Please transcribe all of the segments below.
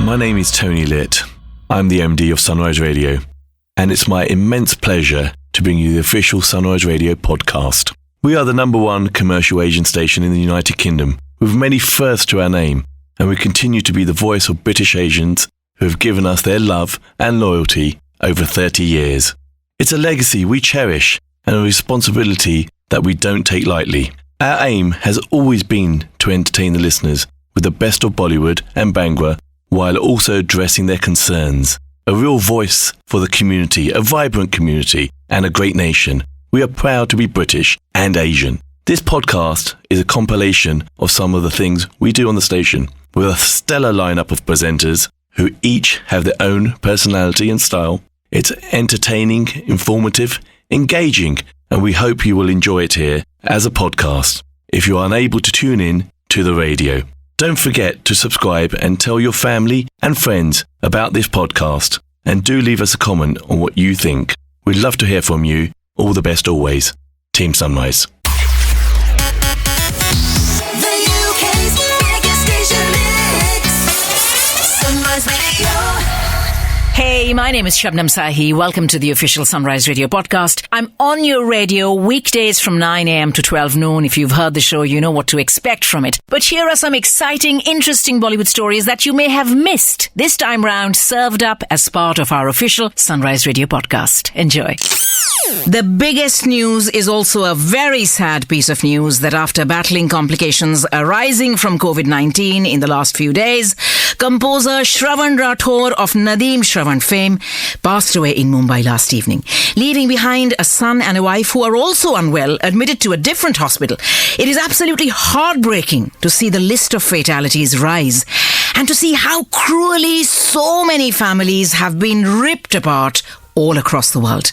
My name is Tony Litt. I'm the MD of Sunrise Radio, and it's my immense pleasure to bring you the official Sunrise Radio podcast. We are the #1 commercial Asian station in the United Kingdom, with many firsts to our name, and we continue to be the voice of British Asians who have given us their love and loyalty over 30 years. It's a legacy we cherish and a responsibility that we don't take lightly. Our aim has always been to entertain the listeners with the best of Bollywood and Bhangra, while also addressing their concerns. A real voice for the community, a vibrant community, and a great nation. We are proud to be British and Asian. This podcast is a compilation of some of the things we do on the station, with a stellar lineup of presenters who each have their own personality and style. It's entertaining, informative, engaging, and we hope you will enjoy it here as a podcast if you are unable to tune in to the radio. Don't forget to subscribe and tell your family and friends about this podcast, and do leave us a comment on what you think. We'd love to hear from you. All the best always. Team Sunrise. The UK's biggest station mix. Sunrise Radio. Hey, my name is Shabnam Sahi. Welcome to the official Sunrise Radio podcast. I'm on your radio weekdays from 9 a.m. to 12 noon. If you've heard the show, you know what to expect from it. But here are some exciting, interesting Bollywood stories that you may have missed this time round, served up as part of our official Sunrise Radio podcast. Enjoy. The biggest news is also a very sad piece of news that after battling complications arising from COVID-19 in the last few days, composer Shravan Rathore of Nadeem Shravan fame passed away in Mumbai last evening, leaving behind a son and a wife who are also unwell, admitted to a different hospital. It is absolutely heartbreaking to see the list of fatalities rise and to see how cruelly so many families have been ripped apart all across the world.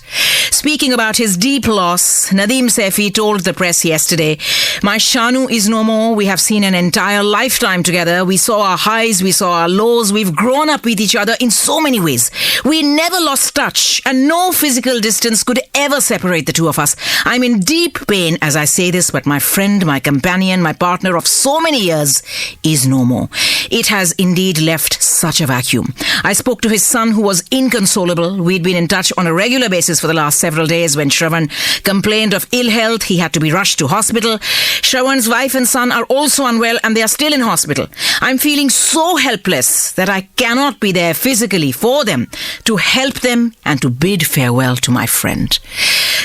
Speaking about his deep loss, Nadeem Safi told the press yesterday, "My Shanu is no more. We have seen an entire lifetime together. We saw our highs, we saw our lows. We've grown up with each other in so many ways. We never lost touch, and no physical distance could ever separate the two of us. I'm in deep pain as I say this, but my friend, my companion, my partner of so many years is no more." It has indeed left such a vacuum. I spoke to his son, who was inconsolable. We'd been in touch on a regular basis for the last several days. When Shravan complained of ill health, he had to be rushed to hospital. Shravan's wife and son are also unwell, and they are still in hospital. I'm feeling so helpless that I cannot be there physically for them, to help them and to bid farewell to my friend.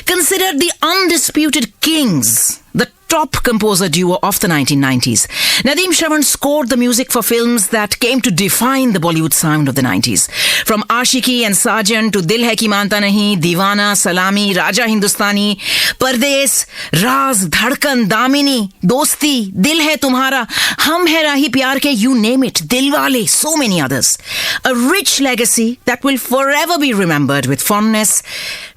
Considered the undisputed kings, the top composer duo of the 1990s, Nadeem Shravan scored the music for films that came to define the Bollywood sound of the 90s. From Ashiki and Sajan to Dil Hai Ki Manta Nahi, Deewana, Salami, Raja Hindustani, Pardes, Raaz, Dhadkan, Damini, Dosti, Dil Hai Tumhara, Hum Hai Rahi Pyar Ke, you name it, Dilwale, so many others. A rich legacy that will forever be remembered with fondness.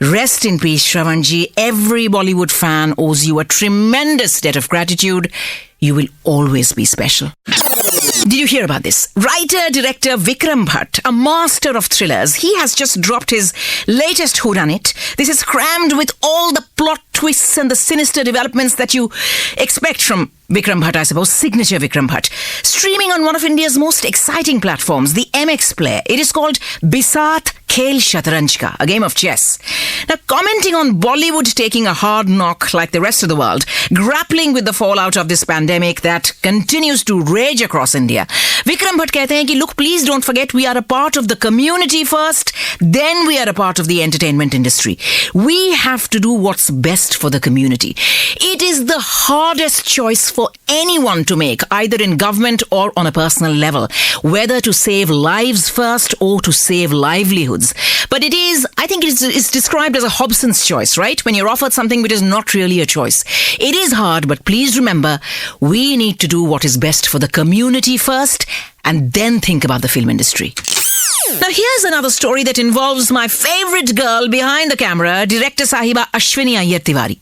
Rest in peace, Shravan ji. Every Bollywood fan owes you a tremendous debt of gratitude. You will always be special. Did you hear about this? Writer-director Vikram Bhatt, a master of thrillers, he has just dropped his latest whodunit. This is crammed with all the plot twists and the sinister developments that you expect from Vikram Bhatt, I suppose, signature Vikram Bhatt. Streaming on one of India's most exciting platforms, the MX Player. It is called Bisat Khel Shatranj Ka, a game of chess. Now, commenting on Bollywood taking a hard knock like the rest of the world, grappling with the fallout of this pandemic that continues to rage across India, Vikram Bhatt कहते हैं कि, look, please don't forget, we are a part of the community first, then we are a part of the entertainment industry. We have to do what's best for the community. It is the hardest choice for anyone to make, either in government or on a personal level, whether to save lives first or to save livelihoods. But it is, I think it's described as a Hobson's choice, right? When you're offered something which is not really a choice. It is hard, but please remember, we need to do what is best for the community first and then think about the film industry. Now here's another story that involves my favourite girl behind the camera, director Sahiba Ashwini Iyer Tiwari.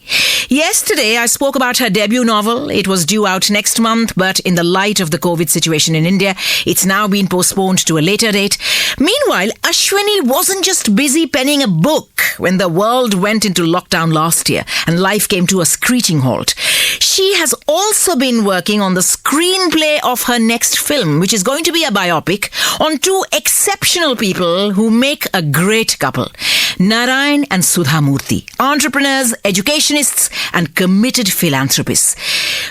Yesterday I spoke about her debut novel. It was due out next month, but in the light of the COVID situation in India, it's now been postponed to a later date. Meanwhile, Ashwini wasn't just busy penning a book when the world went into lockdown last year and life came to a screeching halt. she has also been working on the screenplay of her next film, which is going to be a biopic on two exceptional people who make a great couple. Narayan and Sudha Murthy, entrepreneurs, educationists, and committed philanthropists,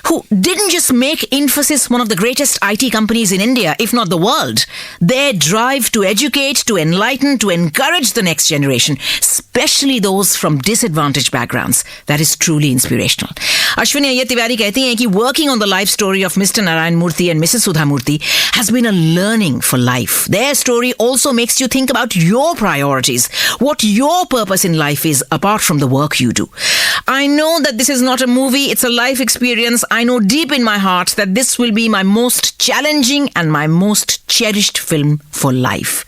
who didn't just make Infosys one of the greatest IT companies in India, if not the world. Their drive to educate, to enlighten, to encourage the next generation, especially those from disadvantaged backgrounds, that is truly inspirational. Ashwini Iyer Tiwari कहती हैं कि working on the life story of Mr. Narayan Murthy and Mrs. Sudha Murthy has been a learning for life. Their story also makes you think about your priorities, what your purpose in life is apart from the work you do. I know that this is not a movie, it's a life experience. I know deep in my heart that this will be my most challenging and my most cherished film for life.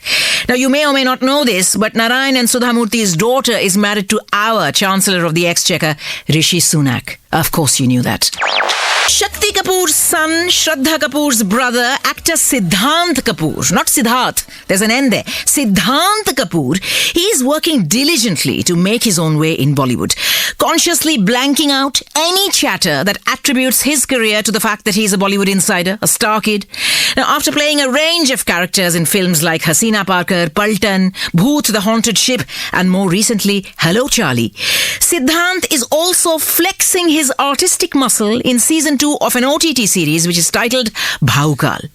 Now, you may or may not know this, but Narayan and Sudha Murthy's daughter is married to our Chancellor of the Exchequer, Rishi Sunak. Of course you knew that. Shakti Kapoor's son, Shraddha Kapoor's brother, actor Siddhant Kapoor, not Siddharth, there's an N there, Siddhant Kapoor, he is working diligently to make his own way in Bollywood, consciously blanking out any chatter that attributes his career to the fact that he's a Bollywood insider, a star kid. Now, after playing a range of characters in films like Hasina Parkar, Paltan, Bhoot the Haunted Ship, and more recently, Hello Charlie, Siddhant is also flexing his artistic muscle in season 2 of an OTT series which is titled Bhaukal.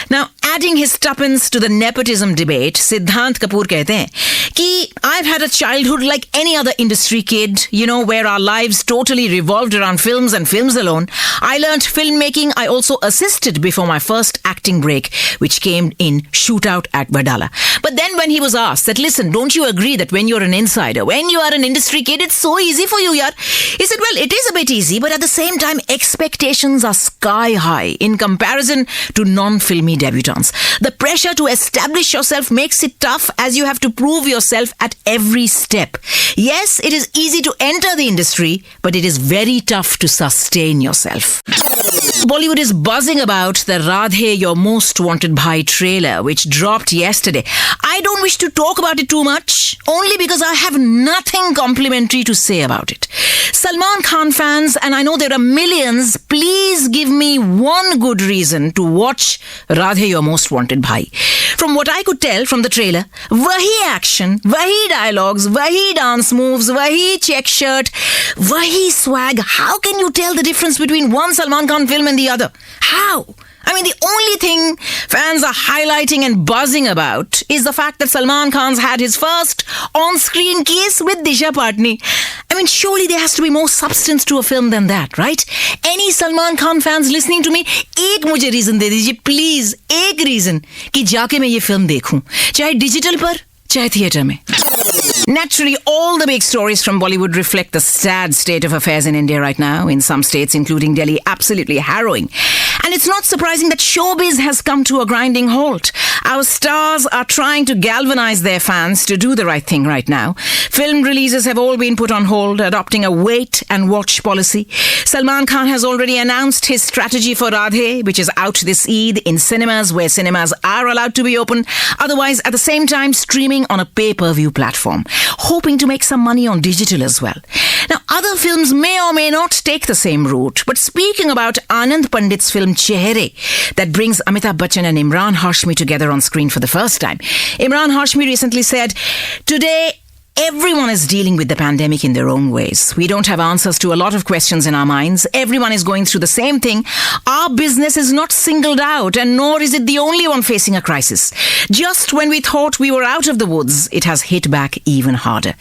Now, adding his tuppence to the nepotism debate, Siddhant Kapoor कहते हैं कि I've had a childhood like any other industry kid, where our lives totally revolved around films and films alone. I learnt filmmaking. I also assisted before my first acting break, which came in Shootout at Badala. But then when he was asked that, listen, don't you agree that when you're an insider, when you are an industry kid, it's so easy for you, yaar? He said, well, it is a bit easy, but at the same time, expectations are sky high in comparison to non-filmy debutants. The pressure to establish yourself makes it tough as you have to prove yourself at every step. Yes, it is easy to enter the industry, but it is very tough to sustain yourself. Bollywood is buzzing about the Radhe Your Most Wanted Bhai trailer, which dropped yesterday. I don't wish to talk about it too much, only because I have nothing complimentary to say about it. Salman Khan fans, and I know there are millions, please give me one good reason to watch Radhe Your Most Wanted Bhai. From what I could tell from the trailer, wahi action, wahi dialogues, wahi dance moves, wahi check shirt, wahi swag. How can you tell the difference between one Salman Khan film and the other? How? I mean, the only thing fans are highlighting and buzzing about is the fact that Salman Khan's had his first on-screen kiss with Disha Patni. I mean, surely there has to be more substance to a film than that, right? Any Salman Khan fans listening to me, एक मुझे reason दे दीजिए, please, एक reason कि जाके मैं ये film देखूं, चाहे digital पर, चाहे theatre में. Naturally, all the big stories from Bollywood reflect the sad state of affairs in India right now. In some states, including Delhi, absolutely harrowing. And it's not surprising that showbiz has come to a grinding halt. Our stars are trying to galvanize their fans to do the right thing right now. Film releases have all been put on hold, adopting a wait and watch policy. Salman Khan has already announced his strategy for Radhe, which is out this Eid in cinemas where cinemas are allowed to be open. Otherwise, at the same time, streaming on a pay-per-view platform, hoping to make some money on digital as well. Now, other films may or may not take the same route, but speaking about Anand Pandit's film Chehre, that brings Amitabh Bachchan and Imran Hashmi together on screen for the first time, Imran Hashmi recently said, today, everyone is dealing with the pandemic in their own ways. We don't have answers to a lot of questions in our minds. Everyone is going through the same thing. Our business is not singled out, and nor is it the only one facing a crisis. Just when we thought we were out of the woods, it has hit back even harder.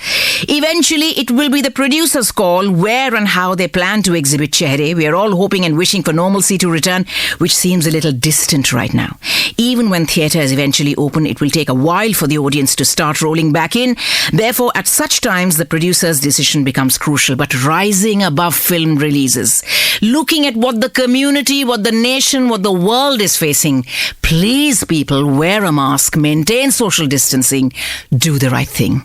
Eventually, it will be the producer's call where and how they plan to exhibit Chehre. We are all hoping and wishing for normalcy to return, which seems a little distant right now. Even when theatres eventually open, it will take a while for the audience to start rolling back in. Therefore, at such times, the producer's decision becomes crucial. But rising above film releases, looking at what the community, what the nation, what the world is facing, please, people, wear a mask, maintain social distancing, do the right thing.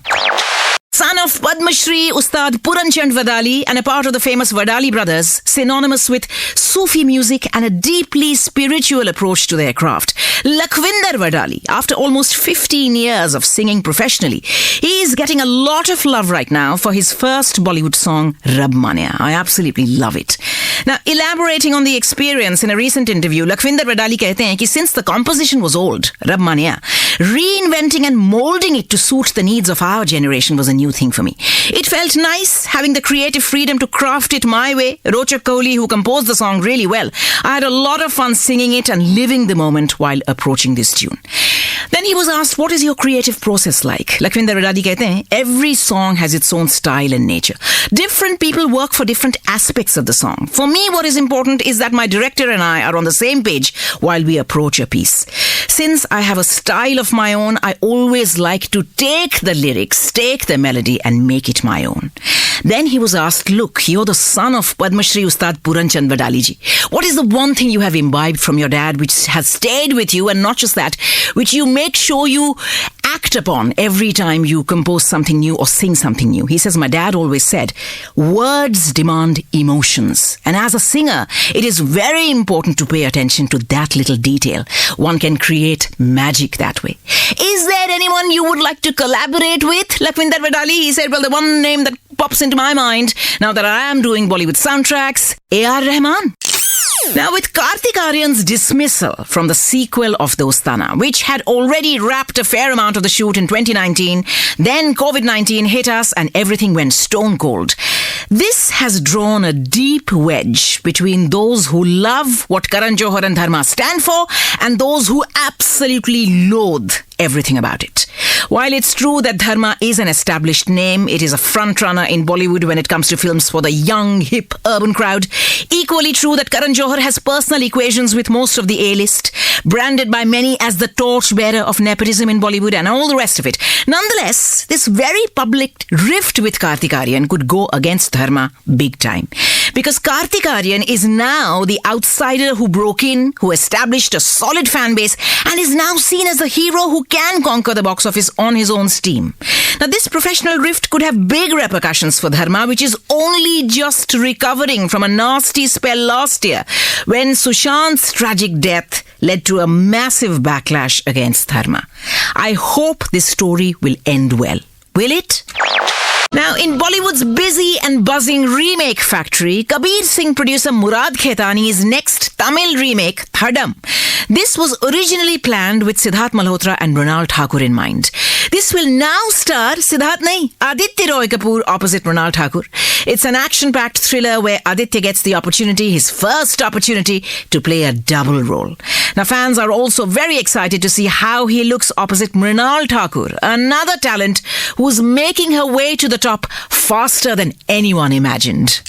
Son of Padma Shri Ustad Puran Chand Vadali and a part of the famous Vadali brothers, synonymous with Sufi music and a deeply spiritual approach to their craft. Lakhvinder Vadali, after almost 15 years of singing professionally, he is getting a lot of love right now for his first Bollywood song, Rab Mania. I absolutely love it. Now, elaborating on the experience in a recent interview, Lakhvinder Wadali कहते हैं कि since the composition was old, Rab Mania, reinventing and molding it to suit the needs of our generation was a new thing for me. It felt nice having the creative freedom to craft it my way. Rochak Kohli, who composed the song really well, I had a lot of fun singing it and living the moment while approaching this tune. Then he was asked, what is your creative process like? Lakhvinder Wadali कहते हैं, every song has its own style and nature. Different people work for different aspects of the song. For me, what is important is that my director and I are on the same page while we approach a piece. Since I have a style of my own, I always like to take the lyrics, take the melody and make it my own. Then he was asked, look, you're the son of Padma Shri Ustad Puran Chand Wadali ji. What is the one thing you have imbibed from your dad which has stayed with you, and not just that, which you make sure you act upon every time you compose something new or sing something new? He says, my dad always said, words demand emotions. And as a singer, it is very important to pay attention to that little detail. One can create magic that way. Is there anyone you would like to collaborate with? Lakhvinder Wadali, he said, well, the one name that pops into my mind now that I am doing Bollywood soundtracks, A.R. Rahman. Now, with Kartik Aaryan's dismissal from the sequel of Dostana, which had already wrapped a fair amount of the shoot in 2019, then COVID-19 hit us and everything went stone cold. This has drawn a deep wedge between those who love what Karan Johar and Dharma stand for and those who absolutely loathe everything about it. While it's true that Dharma is an established name, it is a frontrunner in Bollywood when it comes to films for the young, hip, urban crowd. Equally true that Karan Johar has personal equations with most of the A-list, branded by many as the torchbearer of nepotism in Bollywood and all the rest of it. Nonetheless, this very public rift with Kartik Aaryan could go against Dharma big time. Because Kartik Aaryan is now the outsider who broke in, who established a solid fan base, and is now seen as a hero who can conquer the box office on his own steam. Now, this professional rift could have big repercussions for Dharma, which is only just recovering from a nasty spell last year when Sushant's tragic death led to a massive backlash against Dharma. I hope this story will end well. Will it? Now, in Bollywood's busy and buzzing remake factory, Kabir Singh producer Murad Khaitani's next Tamil remake, Thadam. This was originally planned with Siddharth Malhotra and Mrunal Thakur in mind. This will now star Siddharth nahi, Aditya Roy Kapoor opposite Mrunal Thakur. It's an action-packed thriller where Aditya gets the opportunity, his first opportunity, to play a double role. Now, fans are also very excited to see how he looks opposite Mrunal Thakur, another talent who's making her way to the top faster than anyone imagined.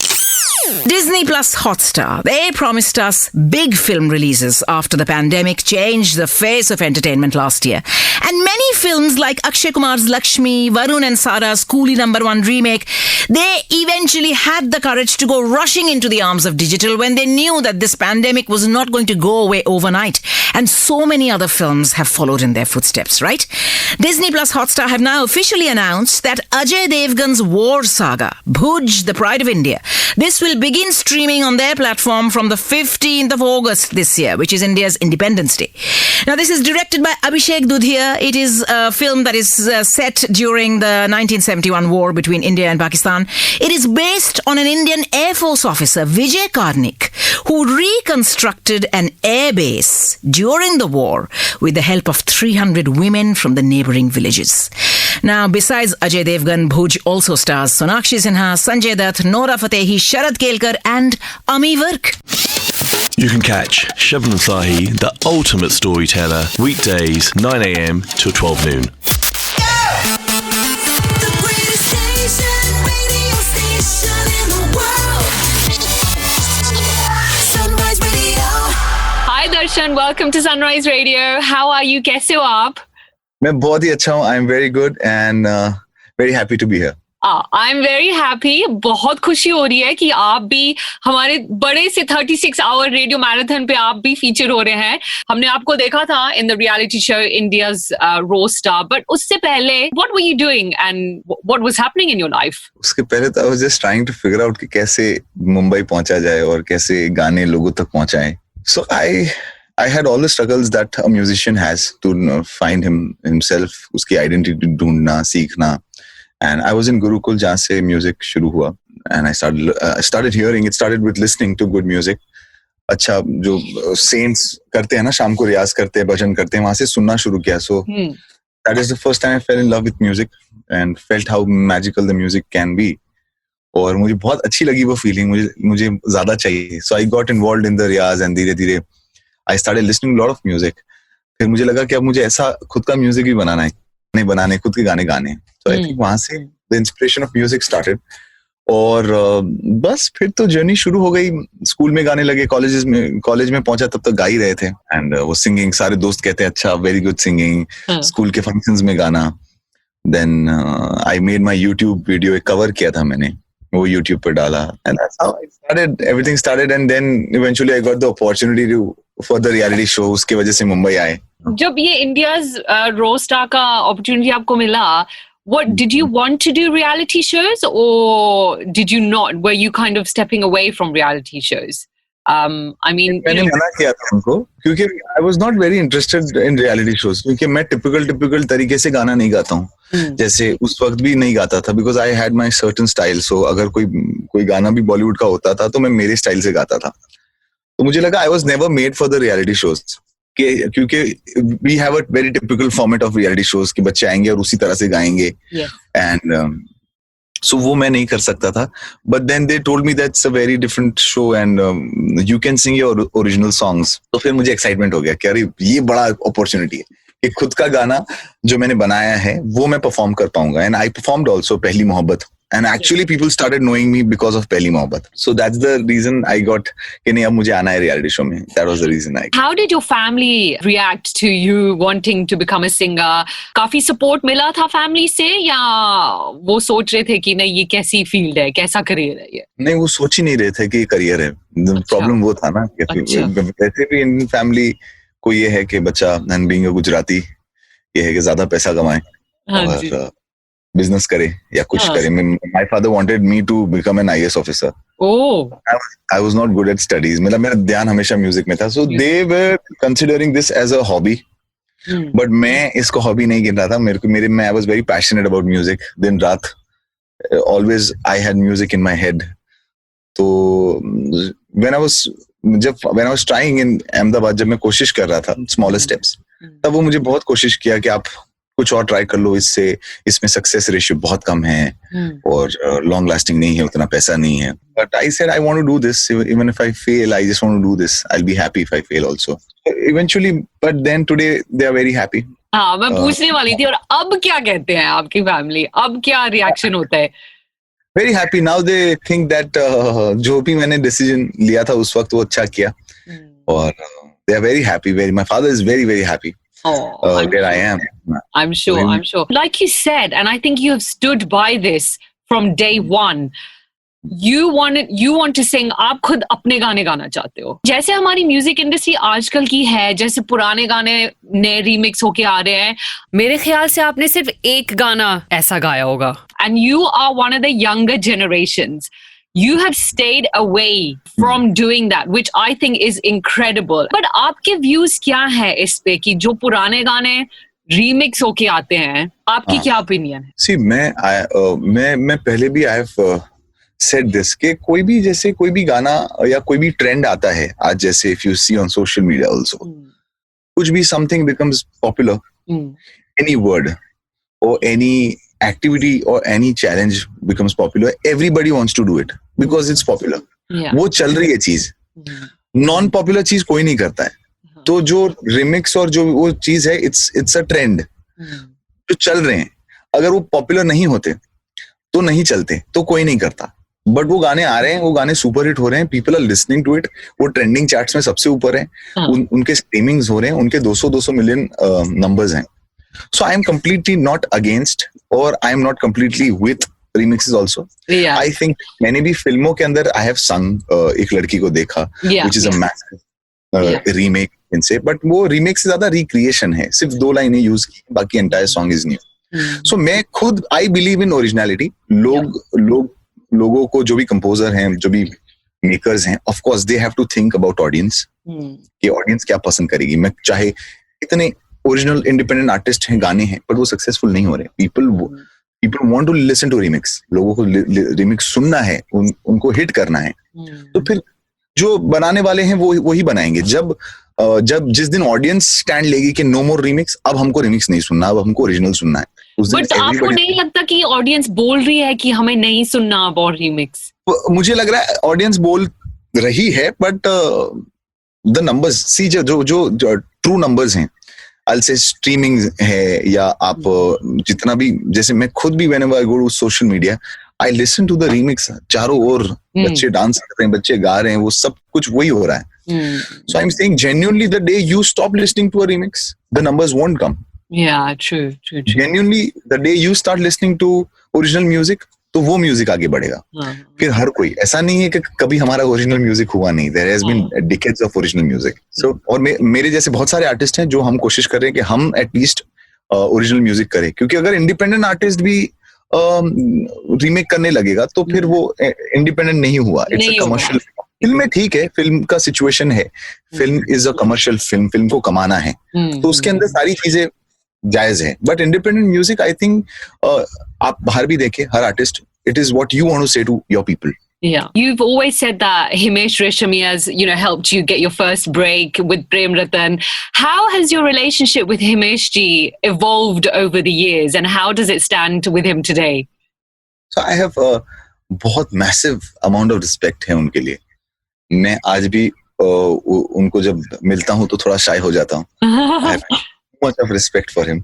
Disney Plus Hotstar, they promised us big film releases after the pandemic changed the face of entertainment last year. And many films like Akshay Kumar's Lakshmi, Varun and Sara's Coolie #1 remake, they eventually had the courage to go rushing into the arms of digital when they knew that this pandemic was not going to go away overnight. And so many other films have followed in their footsteps, right? Disney Plus Hotstar have now officially announced that Ajay Devgan's war saga, Bhuj, the Pride of India, this will begin streaming on their platform from the 15th of August this year, which is India's Independence Day. Now, this is directed by Abhishek Dudhia. It is a film that is set during the 1971 war between India and Pakistan. It is based on an Indian Air Force officer, Vijay Karnik, who reconstructed an air base during the war with the help of 300 women from the neighbouring villages. Now, besides Ajay Devgan, Bhuj also stars Sonakshi Sinha, Sanjay Dutt, Nora Fatehi, Sharad Kelkar and Ami Virk. You can catch Shabnam Sahi, the ultimate storyteller, weekdays 9 a.m. till 12 noon. The greatest station, radio station in the world. Sunrise Radio. Hi Darshan, welcome to Sunrise Radio. How are you? कैसे हो आप? मैं बहुत ही अच्छा हूँ. I'm very good and very happy to be here. I'm very happy. बहुत खुशी हो रही है कि आप भी हमारे बड़े से 36 आवर रेडियो मैराथन पे आप भी फीचर हो रहे हैं. हमने आपको देखा था in the reality show India's Roast Star. But उससे पहले, what were you doing and what was happening in your life? उसके पहले तो I was just trying to figure out कि कैसे मुंबई पहुंचा जाए और कैसे गाने लोगों तक पहुंचाएं. So I had all the struggles that a musician has to find himself, उसकी identity ढूंढना, सीखना. And I was in Gurukul जहाँ से music शुरू हुआ. and I started hearing. It started with listening to good music. अच्छा, जो saints करते हैं ना, शाम को रियाज करते हैं, भजन करते हैं, वहां से सुनना शुरू किया. So that is the first time I fell in love with music and felt how magical the music can be. और मुझे बहुत अच्छी लगी वो फीलिंग. मुझे ज्यादा चाहिए. So I got involved in the Riyaz and धीरे धीरे I started listening to a lot of music. फिर मुझे लगा कि अब मुझे ऐसा खुद का म्यूजिक भी बनाना है, नहीं बनाने, खुद के गाने गाने. तो आई थिंक वहां से the inspiration of music started. और बस फिर तो जर्नी शुरू हो गई. स्कूल में गाने लगे, कॉलेज में पहुंचा तब तक गा ही रहे थे. एंड वो सिंगिंग, सारे दोस्त कहते हैं अच्छा, वेरी गुड सिंगिंग. स्कूल के फंक्शंस में गाना. Then I made my YouTube video, एक कवर किया था मैंने, वो यूट्यूब पर डाला. And that's how I started, everything started. And then eventually I got the opportunity to for the reality show. उसके वजह से मुंबई आए. जब ये इंडियाज रोस्टर का अपॉर्चुनिटी आपको मिला, what did you want to do reality shows or did you not? Were you kind of stepping away from reality shows? I mean, मैंने मना किया था उनको, क्योंकि I was not very interested in reality shows. क्योंकि मैं typical तरीके से गाना नहीं गाता हूँ. जैसे उस वक्त भी नहीं गाता था, because I had my certain style. So अगर कोई गाना भी बॉलीवुड का होता था तो मैं मेरे स्टाइल से गाता था. तो मुझे लगा I was never made for the reality shows. क्योंकि we have a very typical format of reality shows कि बच्चे आएंगे और उसी तरह से गाएंगे. And so वो मैं नहीं कर सकता था. But then they told me that's a very different show and you can sing your original songs. तो फिर मुझे excitement हो गया कि अरे ये बड़ा opportunity है कि खुद का गाना जो मैंने बनाया है वो मैं perform कर पाऊंगा. And I performed also पहली मोहब्बत. And actually people started knowing me because of Pehli Mohabbat. So that's the reason I got कि नहीं अब मुझे आना है reality show में. That was the reason I. How did your family react to you wanting to become a singer? काफी support मिला था family से या वो सोच रहे थे कि नहीं ये कैसी field है, कैसा career है ये? नहीं, वो सोच ही नहीं रहे थे कि ये career है. Problem वो था ना कि वैसे भी in family को ये है कि बच्चा and being a गुजराती ये है कि ज्यादा पैसा कमाए और बिजनेस करे या कुछ करे. My father wanted me to become an IAS officer. Oh. I was not good at studies. मेरा ध्यान हमेशा म्यूजिक में था. So they were considering this as a hobby. But मैं इसको hobby नहीं गिन रहा था. मैं I was very passionate about music. दिन रात always I had music in my head. तो when I was trying in Ahmedabad, जब मैं कोशिश कर रहा था smaller steps, तब वो मुझे बहुत कोशिश किया कि आप कुछ और ट्राई कर लो, इसमें सक्सेस रेशियो बहुत कम है और लॉन्ग लास्टिंग नहीं है, उतना पैसा नहीं है. But I said I want to do this, even if I fail I just want to do this. I will be happy if I fail also. Eventually but then today they are very happy. हाँ, मैं पूछने वाली थी. और अब क्या कहते हैं आपकी फैमिली? अब क्या रिएक्शन होता है? Very happy. Now they think that जो भी मैंने डिसीजन लिया था उस वक्त वो अच्छा किया और they are very happy. My father is very very happy. Where I am. I'm sure. Like you said, and I think you have stood by this from day one. You want to sing. आप खुद अपने गाने गाना चाहते हो. जैसे हमारी music industry आजकल की है, जैसे पुराने गाने नए रीमिक्स होके आ रहे हैं, मेरे ख्याल से आपने सिर्फ एक गाना ऐसा गाया होगा. And you are one of the younger generations. You have stayed away from doing that, which I think is incredible. But आपके views क्या है इस पे कि जो पुराने गाने remix होके आते हैं, आपकी क्या opinion है? See, मैं पहले भी I have said this कि कोई भी गाना या कोई भी trend आता है आज, जैसे if you see on social media also, कुछ भी something becomes popular, any word or any activity or any challenge becomes popular, everybody wants to do it because it's popular. वो चल रही है चीज. नॉन पॉपुलर चीज कोई नहीं करता है. तो जो रिमिक्स और जो वो चीज है, इट्स अ ट्रेंड जो चल रहे हैं. अगर वो पॉपुलर नहीं होते तो नहीं चलते, तो कोई नहीं करता. बट वो गाने आ रहे हैं, वो गाने सुपर हिट हो रहे हैं, people are listening to it, वो ट्रेंडिंग चार्ट्स में सबसे ऊपर है. उनके स्ट्रीमिंग्स हो रहे हैं, उनके 200 मिलियन नंबर्स हैं. So I am completely not against or I am not completely with remixes also. I think मैंने भी फिल्मों के अंदर I have sung एक लड़की को देखा, which is a massive remake इनसे. But वो remake से ज्यादा recreation है, सिर्फ 2 लाइनें यूज की, बाकी entire song is new. So मैं खुद I believe in originality. लोगों को जो भी composer हैं, जो भी makers हैं, of course they have to think about audience. कि audience क्या पसंद करेगी. मैं चाहे इतने ओरिजिनल इंडिपेंडेंट आर्टिस्ट हैं, गाने हैं, पर वो सक्सेसफुल नहीं हो रहे. People People want to listen to remix. लोगों को remix सुनना है, उनको hit करना है. तो फिर जो बनाने वाले हैं वो ही बनाएंगे. जब जिस दिन ऑडियंस स्टैंड लेगी कि नो मोर रिमिक्स, अब हमको रिमिक्स नहीं सुनना, अब हमको ओरिजिनल सुनना है. बट आपको नहीं लगता कि ऑडियंस बोल रही है कि हमें नहीं सुनना अब और रिमिक्स? मुझे लग रहा है ऑडियंस बोल रही है, बट द नंबर्स, सी जो ट्रू नंबर्स हैं, I'll say स्ट्रीमिंग है, या आप जितना भी, जैसे मैं खुद भी whenever I go to social media, I listen to the remix. चारों ओर बच्चे डांस कर रहे हैं, बच्चे गा रहे हैं, वो सब कुछ वही हो रहा है. So I'm saying genuinely, the day you stop listening to a remix, the numbers won't come. Yeah, true. Genuinely, the day you start listening to original music, तो वो म्यूजिक आगे बढ़ेगा. फिर हर कोई, ऐसा नहीं है कि कभी हमारा ओरिजिनल म्यूजिक हुआ नहीं. There has been decades of original music. So और मेरे जैसे बहुत सारे आर्टिस्ट हैं जो हम कोशिश कर रहे हैं कि हम एटलीस्ट ओरिजिनल म्यूजिक करें, क्योंकि अगर इंडिपेंडेंट आर्टिस्ट भी रीमेक करने लगा तो फिर वो इंडिपेंडेंट नहीं हुआ. इट्स अ कमर्शियल फिल्म में. ठीक है, फिल्म का सिचुएशन है, film is a commercial film, film को कमाना है, तो उसके अंदर सारी चीजें जायज है. But independent music, I think आप बाहर भी देखें, हर artist, it is what you want to say to your people. Yeah, you've always said that Himesh Reshammi has, helped you get your first break with Prem Ratan. How has your relationship with Himesh ji evolved over the years, and how does it stand with him today? So I have a बहुत massive amount of respect है उनके लिए. मैं आज भी उनको जब मिलता हूँ तो थोड़ा शाय हो जाता हूँ. I have much of respect for him.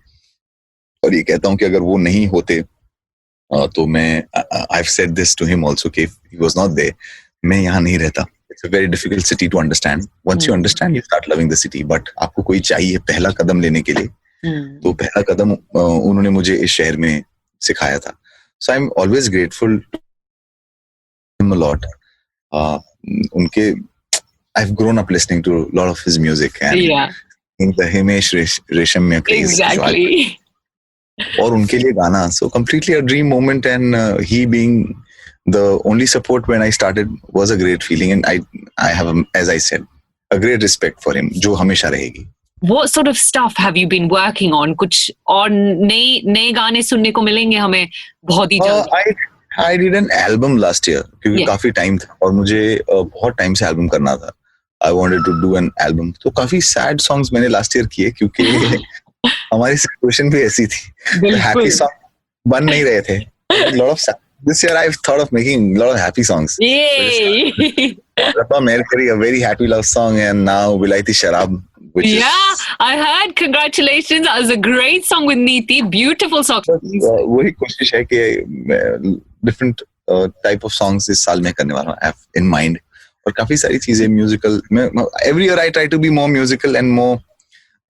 और ये कहता हूँ कि अगर वो नहीं होते तो मैं, I've said this to him also, कि if he was not there, मैं यहाँ नहीं रहता. It's a very difficult city to understand. Once you understand, you start loving the city. But आपको कोई चाहिए पहला कदम लेने के लिए, तो पहला कदम उन्होंने मुझे इस शहर में सिखाया था. So I'm always grateful to him a lot. उनके, I've grown up listening to a lot of his music, and in the Himesh Reshammi craze. Exactly. और उनके लिए गाना, so completely a dream moment, and he being the only support when I started was a great feeling, and I have, as I said, a great respect for him, जो हमेशा रहेगी. What sort of stuff have you been working on? कुछ और नए गाने सुनने को मिलेंगे हमें बहुत ही जल्द? I did an album last year, क्योंकि काफी टाइम था और मुझे बहुत टाइम से एल्बम करना था. I wanted to do an album, तो काफी sad songs मैंने last year किए, क्योंकि हमारी सिचुएशन भी ऐसी थी. हैप्पी सॉन्ग बन नहीं रहे थे. lot of this year I've thought of making a lot of happy songs. Yay! Rapa Mercury, a very happy love song, and now Vilaiti Sharab, which is, I heard. Congratulations, that was a great song with Neeti. Beautiful song. वही कोशिश है कि different type of songs इस साल में करने वाला हूँ. I have in mind, और काफी सारी चीजें musical. Every year I try to be more musical and more.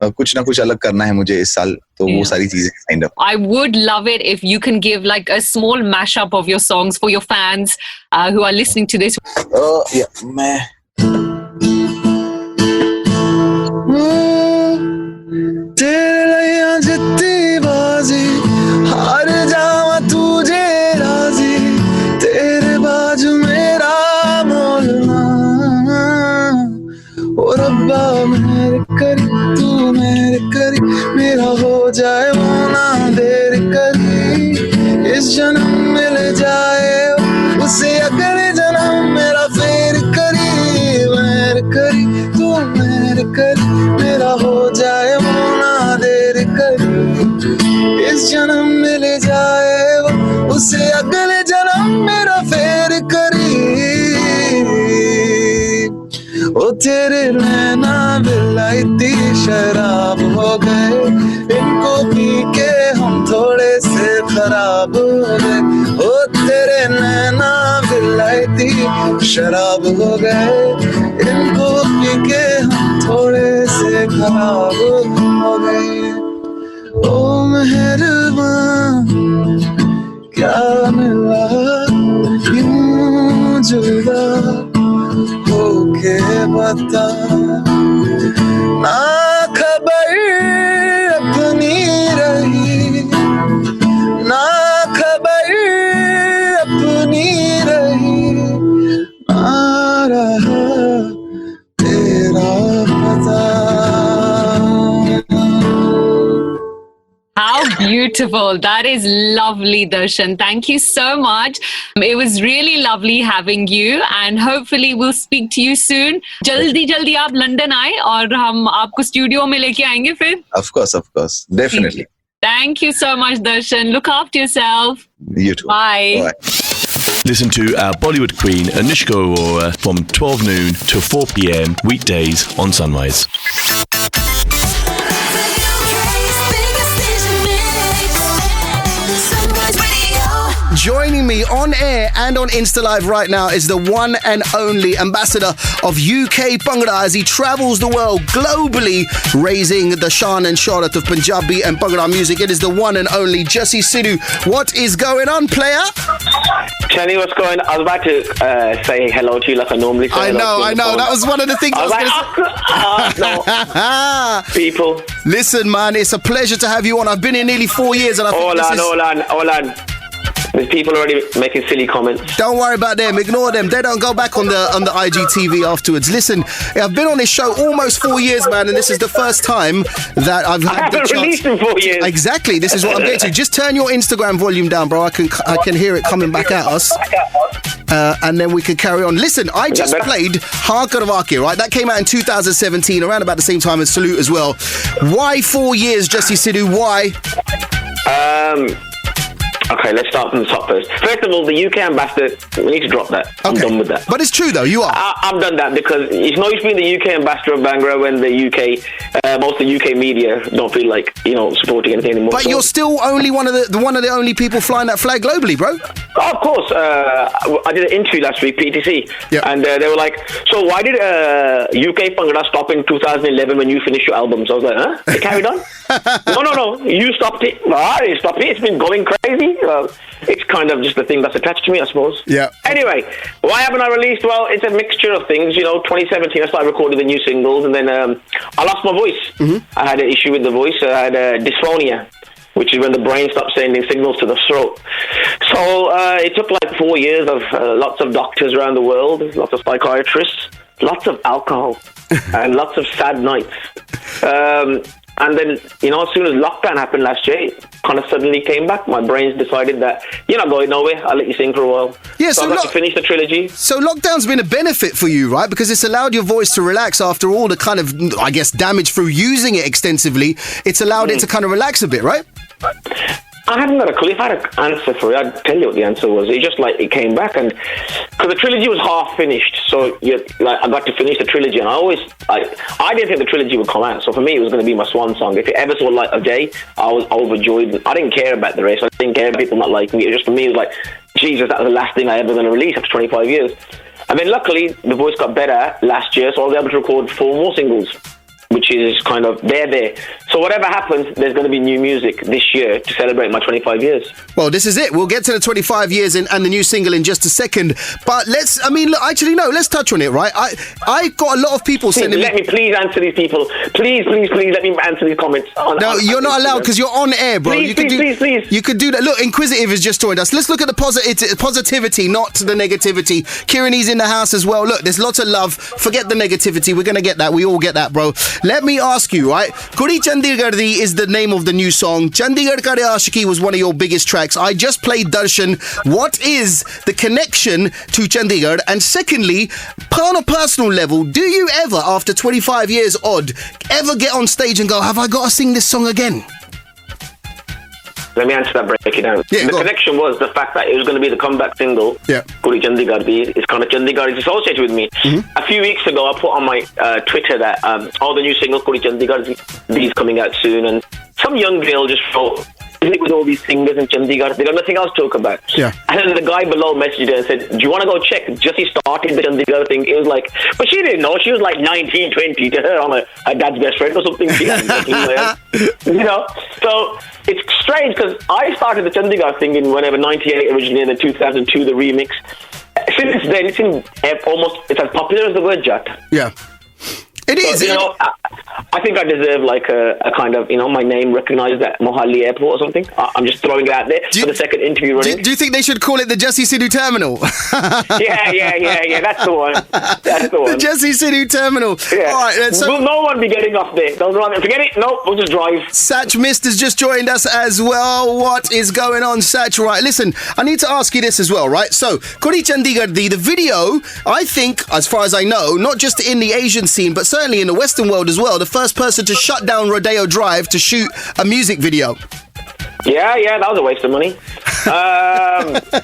कुछ ना कुछ अलग करना है मुझे इस साल, तो वो सारी चीजें kind of. I would love it if you can give like a small mashup of your songs for your fans who are listening to this. Yeah, मैं तेरे लिए जितनी बाजी हार जावा तुझे राजी, तेरे बाजू मेरा मोलना, और रब्बा मेरे करी तू मेरे करी, मेरा हो जाए वो ना देर करी, इस जन्म मिल जाए उसे अगले जन्म मेरा फेर करी, मेर करी तू मेरे करी, मेरा हो जाए वो ना देर करी, इस जन्म मिल जाए उसे अगले जन्म मेरा फेर करी. ओ तेरे नैना बिलाईती शराब हो गए, इनको पी के हम थोड़े से खराब हो गए. ओ तेरे नैना बिलाईती शराब हो गए, इनको पी के हम थोड़े से खराब हो गए. ओ मेहरबान क्या मिला यूं जुदा होके बता, ना खबर अपनी रही, ना खबर अपनी रही, ना रहा तेरा पता. How beautiful. Beautiful. That is lovely, Darshan. Thank you so much. It was really lovely having you, and hopefully we'll speak to you soon. जल्दी आप लंदन आए और हम आपको स्टूडियो में लेके आएंगे फिर. Of course, definitely. Thank you so much, Darshan. Look after yourself. You too. Bye. Bye. Listen to our Bollywood queen, Anushka Arora, from 12 noon to 4 p.m. weekdays on Sunrise. Joining me on air and on Insta Live right now is the one and only ambassador of UK Bhangra as he travels the world globally, raising the shan and shaurat of Punjabi and Bhangra music. It is the one and only Jassi Sidhu. What is going on, player? Chani, what's going on? I was about to say hello to you like I normally say. I know. That was one of the things I was going to say. People. Listen, man, it's a pleasure to have you on. I've been here nearly 4 years and I think Hold on. There's people already making silly comments. Don't worry about them. Ignore them. They don't go back on the IGTV afterwards. Listen, I've been on this show almost 4 years, man, and this is the first time that I've had the chance. Released in 4 years. Exactly. This is what I'm getting to. Just turn your Instagram volume down, bro. I can hear it coming back at us. And then we can carry on. Listen, I just played Ha Karvake, right? That came out in 2017, around about the same time as Salute as well. Why 4 years, Jassi Sidhu? Why? Okay, let's start from the top first. First of all, the UK ambassador, we need to drop that. I'm done with that. But it's true, though. You are. I've done that because it's no use being the UK ambassador of Bhangra when the UK, most of the UK media don't feel like, supporting anything anymore. But you're still only one of the only people flying that flag globally, bro. Oh, of course. I did an interview last week, PTC, and they were like, so why did UK Bhangra stop in 2011 when you finished your album? So I was like, huh? They carried on? No. You stopped it. No, I didn't stop it. It's been going crazy. It's kind of just the thing that's attached to me, I suppose. Yeah. Anyway, why haven't I released? Well, it's a mixture of things. 2017, I started recording the new singles, and then I lost my voice. Mm-hmm. I had an issue with the voice. I had dysphonia, which is when the brain stops sending signals to the throat. So it took like 4 years of lots of doctors around the world, lots of psychiatrists, lots of alcohol, and lots of sad nights. And then, as soon as lockdown happened last year, it kind of suddenly came back. My brain's decided that you're not going nowhere. I'll let you sing for a while. Yeah, so I've got to finish the trilogy. So lockdown's been a benefit for you, right? Because it's allowed your voice to relax after all the kind of, I guess, damage through using it extensively. It's allowed it to kind of relax a bit, right? I haven't got a clue. If I had an answer for it, I'd tell you what the answer was. It just it came back, and because the trilogy was half finished, so I got to finish the trilogy, and I didn't think the trilogy would come out. So for me, it was going to be my swan song. If it ever saw light of day, I was overjoyed. I didn't care about the rest. I didn't care about people not liking it. Just for me, it was like, Jesus, that was the last thing I ever going to release after 25 years. And then luckily, the voice got better last year, so I was able to record 4 more singles, which is kind of there. So whatever happens, there's going to be new music this year to celebrate my 25 years. Well, this is it. We'll get to the 25 years and the new single in just a second. But let's touch on it, right? I got a lot of people sending Let me please answer these people. Please, let me answer these comments. You're not allowed because you're on air, bro. Please. You could do that. Look, Inquisitive has just joined us. Let's look at the positivity, not the negativity. Kirani's in the house as well. Look, there's lots of love. Forget the negativity. We're going to get that. We all get that, bro. Let me ask you, right? Kudi Chandigarh is the name of the new song. Chandigarh Ka Aashiki was one of your biggest tracks. I just played Darshan. What is the connection to Chandigarh? And secondly, on a personal level, do you ever, after 25 years odd, ever get on stage and go, have I got to sing this song again? Let me answer that, break it down. Yeah, the connection was the fact that it was going to be the comeback single. Yeah. Kudi Chandigarh. It's kind of Chandigarh is associated with me. Mm-hmm. A few weeks ago, I put on my Twitter that all the new single Kudi Chandigarh is coming out soon, and some young girl just wrote, with all these singers in Chandigarh, they got nothing else to talk about. Yeah. And then the guy below messaged her and said, do you want to go check? Jessie started the Chandigarh thing. It was like, but she didn't know. She was like 19, 20. To her, I'm her dad's best friend or something. She had nothing, So it's strange because I started the Chandigarh thing in whenever 98 originally, and then 2002 the remix. Since then, it's as popular as the word Jat. Yeah. It is. So, you know, I think I deserve like a kind of, you know, my name recognised at Mohali Airport or something. I'm just throwing it out there for the second interview running. Do you think they should call it the Jesse Sidhu Terminal? Yeah. That's the one. The Jesse Sidhu Terminal. Yeah. All right. So will no one be getting off there? Don't run. Forget it. No, we'll just drive. Satch Mist has just joined us as well. What is going on, Satch? Right, listen, I need to ask you this as well, right? So, Kuri Chandigarh, the video, I think, as far as I know, not just in the Asian scene, but certainly in the Western world as well, the first person to shut down Rodeo Drive to shoot a music video. Yeah, that was a waste of money.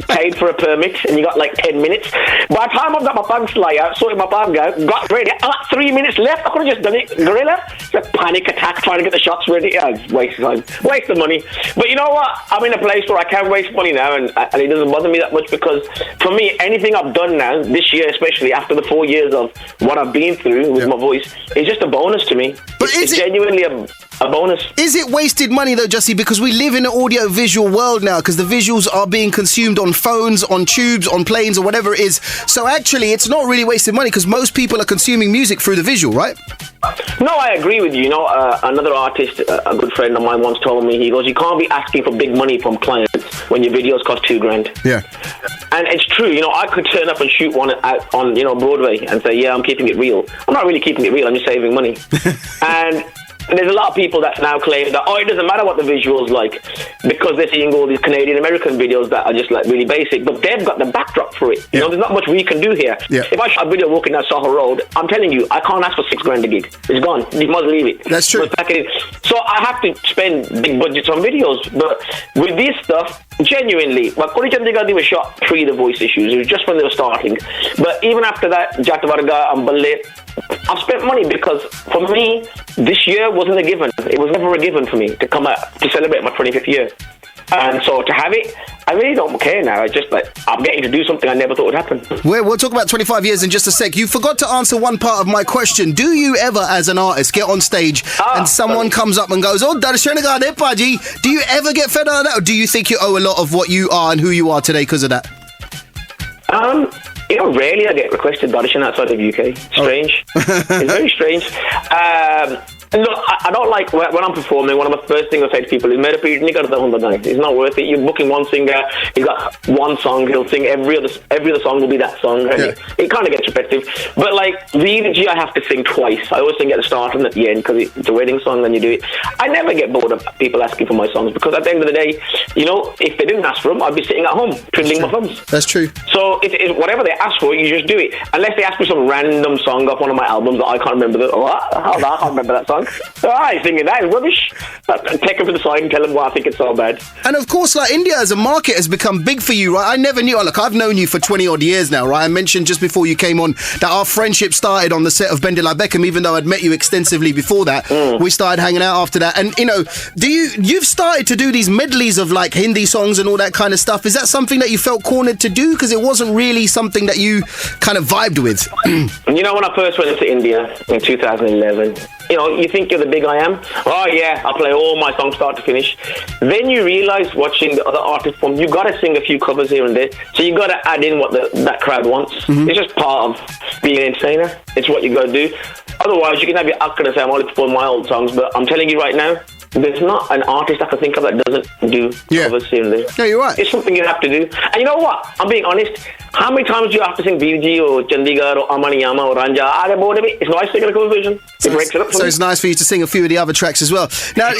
Paid for a permit and you got like 10 minutes. By the time I've got my pants laid out, sorted my bag out, got ready, I got 3 minutes left. I could have just done it guerrilla. It's a panic attack trying to get the shots ready. Yeah, it's waste of time. Waste of money. But you know what? I'm in a place where I can waste money now and it doesn't bother me that much because for me, anything I've done now, this year especially, after the 4 years of what I've been through with my voice, is just a bonus to me. But it's genuinely a bonus. Is it wasted money though, Jussie? Because we live in an audio-visual world now, because the visuals are being consumed on phones, on tubes, on planes, or whatever it is. So actually, it's not really wasted money because most people are consuming music through the visual, right? No, I agree with you. You know, another artist, a good friend of mine once told me, he goes, you can't be asking for big money from clients when your videos cost $2,000. Yeah. And it's true, you know, I could turn up and shoot one out on, you know, Broadway and say, yeah, I'm keeping it real. I'm not really keeping it real, I'm just saving money. And there's a lot of people that now claim that, it doesn't matter what the visual's like because they're seeing all these Canadian-American videos that are just like really basic, but they've got the backdrop for it. You know, there's not much we can do here. Yeah. If I shot a video walking down Soho Road, I'm telling you, I can't ask for $6,000 a gig. It's gone. You must leave it. That's true. So I have to spend big budgets on videos, but with this stuff, genuinely, like Kuri Chandigarh was shot pre the voice issues. It was just when they were starting. But even after that, Jatvarga and Balle, I've spent money because for me, this year wasn't a given. It was never a given for me to come out to celebrate my 25th year. And so to have it, I really don't care now. It's just like I'm getting to do something I never thought would happen. We'll talk about 25 years in just a sec. You forgot to answer one part of my question. Do you ever, as an artist, get on stage and someone comes up and goes, Darshan Raval, Paji? Do you ever get fed out of that? Or do you think you owe a lot of what you are and who you are today because of that? You know, rarely I get requested Darshan outside of UK. Strange. It's very strange. Look, I don't like when I'm performing. One of the first things I say to people is, it's not worth it. You're booking one singer, he's got one song, he'll sing every other song will be that song. And it kind of gets repetitive. But like the eulogy, I have to sing twice. I always sing at the start and at the end because it's a wedding song. Then you do it. I never get bored of people asking for my songs because at the end of the day, you know, if they didn't ask for them, I'd be sitting at home twiddling my thumbs. That's true. So whatever they ask for, you just do it. Unless they ask for some random song off one of my albums that I can't remember. I can't remember that song. He's thinking that is rubbish. Take him to the side and tell him why I think it's so bad. And of course, like, India as a market has become big for you, right? I never knew. Look, I've known you for 20 odd years now, right? I mentioned just before you came on that our friendship started on the set of Bendela Beckham, even though I'd met you extensively before that. We started hanging out after that. And, you know, you've started to do these medleys of like Hindi songs and all that kind of stuff. Is that something that you felt cornered to do? Because it wasn't really something that you kind of vibed with. You know, when I first went to India in 2011, you know, you think you're the big I am. Oh yeah, I'll play all my songs start to finish. Then you realise watching the other artists perform, you got to sing a few covers here and there. So you got to add in what that crowd wants. It's just part of being an entertainer. It's what you got to do. Otherwise, you can have your act and say I'm only performing my old songs. But I'm telling you right now, there's not an artist I can think of that doesn't do covers here and there. Yeah, you're right. It's something you have to do. And you know what? I'm being honest. How many times do you have to sing BG or Chandigarh or Amaniyama or Ranja? Are they bored of it? It's nice singing a cover version. It breaks it up. So it's nice for you to sing a few of the other tracks as well. Now,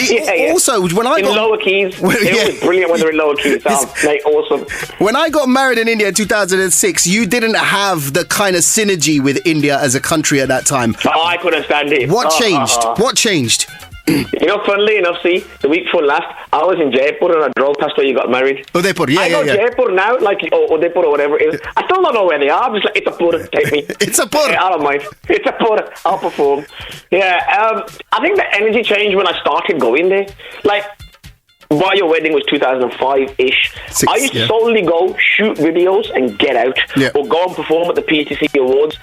also, when I got... In lower keys. It was brilliant when they're in lower keys. Sounds like awesome. When I got married in India in 2006, you didn't have the kind of synergy with India as a country at that time. I couldn't stand it. What changed? What changed? You know, funnily enough, see, the week before last, I was in Jaipur and I drove past where you got married. Udaipur, I know Jaipur now, like, Udaipur or whatever it is. I still don't know where they are. I'm just like, it's a pur, take me. It's a pur. Yeah, I don't mind. It's a pur. I'll perform. Yeah, I think the energy changed when I started going there. Like, Why Your Wedding was 2005-ish. I used to solely go shoot videos and get out, or go and perform at the PTC Awards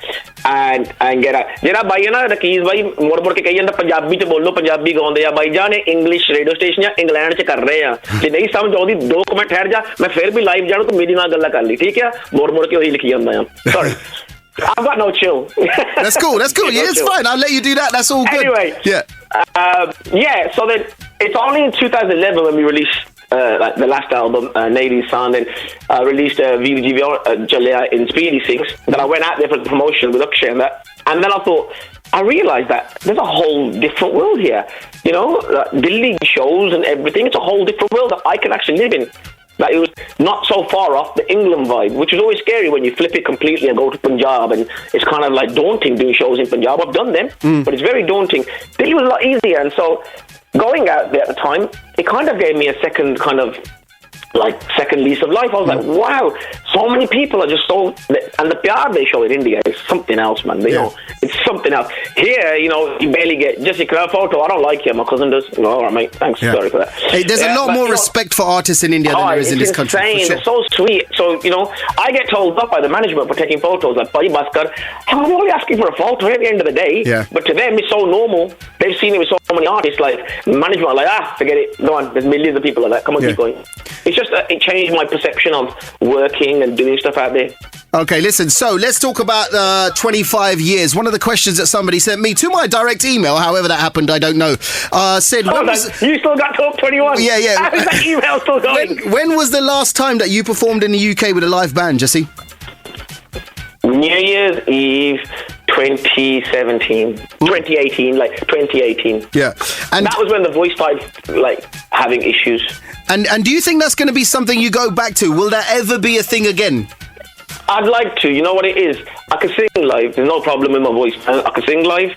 and get out. Jera bhai na Rakees bhai mor ke kahi janda Punjabi ch bolo Punjabi gaunde ya bhai jane English radio station ya England ch kar rahe ha je nahi samjh audi 2 minute ठहर जा मैं फिर भी live जाऊं तो मेरी ना गल्ला कर ली ठीक है मोर के वही लिखी ਜਾਂਦਾ ਆ sorry I've got no chill. That's cool. That's cool. No Yeah, it's chill. fine. I'll let you do that. That's all good. Anyway. Yeah. So then it's only in 2011 when we released like the last album, Nady's Sound, and released VGV Jalea in Speedy Sings, that I went out there for the promotion with Akshay and that. And then I realised that there's a whole different world here. You know, the league shows and everything, it's a whole different world that I can actually live in. That it was not so far off the England vibe, which is always scary when you flip it completely and go to Punjab, and it's kind of like daunting doing shows in Punjab. I've done them, but it's very daunting. Delhi was a lot easier, and so going out there at the time, it kind of gave me a second lease of life. I was like, wow, so many people are just so, and the PR they show in India is something else, man. You know, it's something else. Here, you know, you barely get, Jesse, can I have a photo? I don't like you, my cousin does. No, all right, mate, thanks, sorry for that. Hey, there's a lot more respect for artists in India than there is in this country. It's insane. For sure. They're so sweet. So, you know, I get told up by the management for taking photos, like, Bhai Bhaskar, I'm only asking for a photo at the end of the day. Yeah. But to them, it's so normal. They've seen it with so many artists, like, management are like, forget it, go on, there's millions of people like that, come on, keep going. It's just that it changed my perception of working and doing stuff out there. Okay, listen, so let's talk about 25 years. One of the questions that somebody sent me to my direct email, however that happened, I don't know, said... You still got Talk 21? Yeah. How is that email still going? When was the last time that you performed in the UK with a live band, Jesse? New Year's Eve 2017. 2018. Yeah. And that was when the voice started, like, having issues. And do you think that's going to be something you go back to? Will that ever be a thing again? I'd like to. You know what it is? I can sing live. There's no problem with my voice. I can sing live.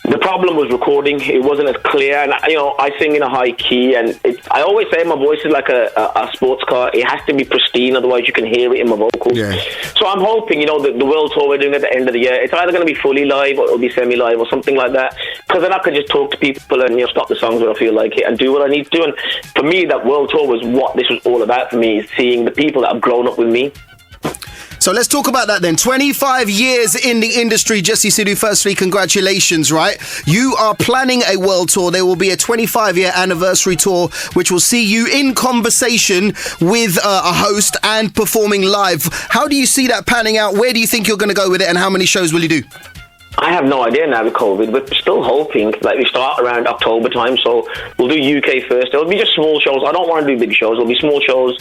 The problem was recording. It wasn't as clear. And, you know, I sing in a high key. And I always say my voice is like a sports car. It has to be pristine. Otherwise, you can hear it in my vocals. Yeah. So I'm hoping, you know, the world tour we're doing at the end of the year, it's either going to be fully live or it'll be semi-live or something like that. Because then I can just talk to people and, you know, stop the songs when I feel like it and do what I need to do. And for me, that world tour was what this was all about for me, is seeing the people that have grown up with me. So let's talk about that then. 25 years in the industry, Jesse Sidhu. Firstly, congratulations, right? You are planning a world tour. There will be a 25-year anniversary tour, which will see you in conversation with a host and performing live. How do you see that panning out? Where do you think you're going to go with it, and how many shows will you do? I have no idea now with COVID. We're still hoping. Like, we start around October time, so we'll do UK first. It'll be just small shows. I don't want to do big shows. It'll be small shows.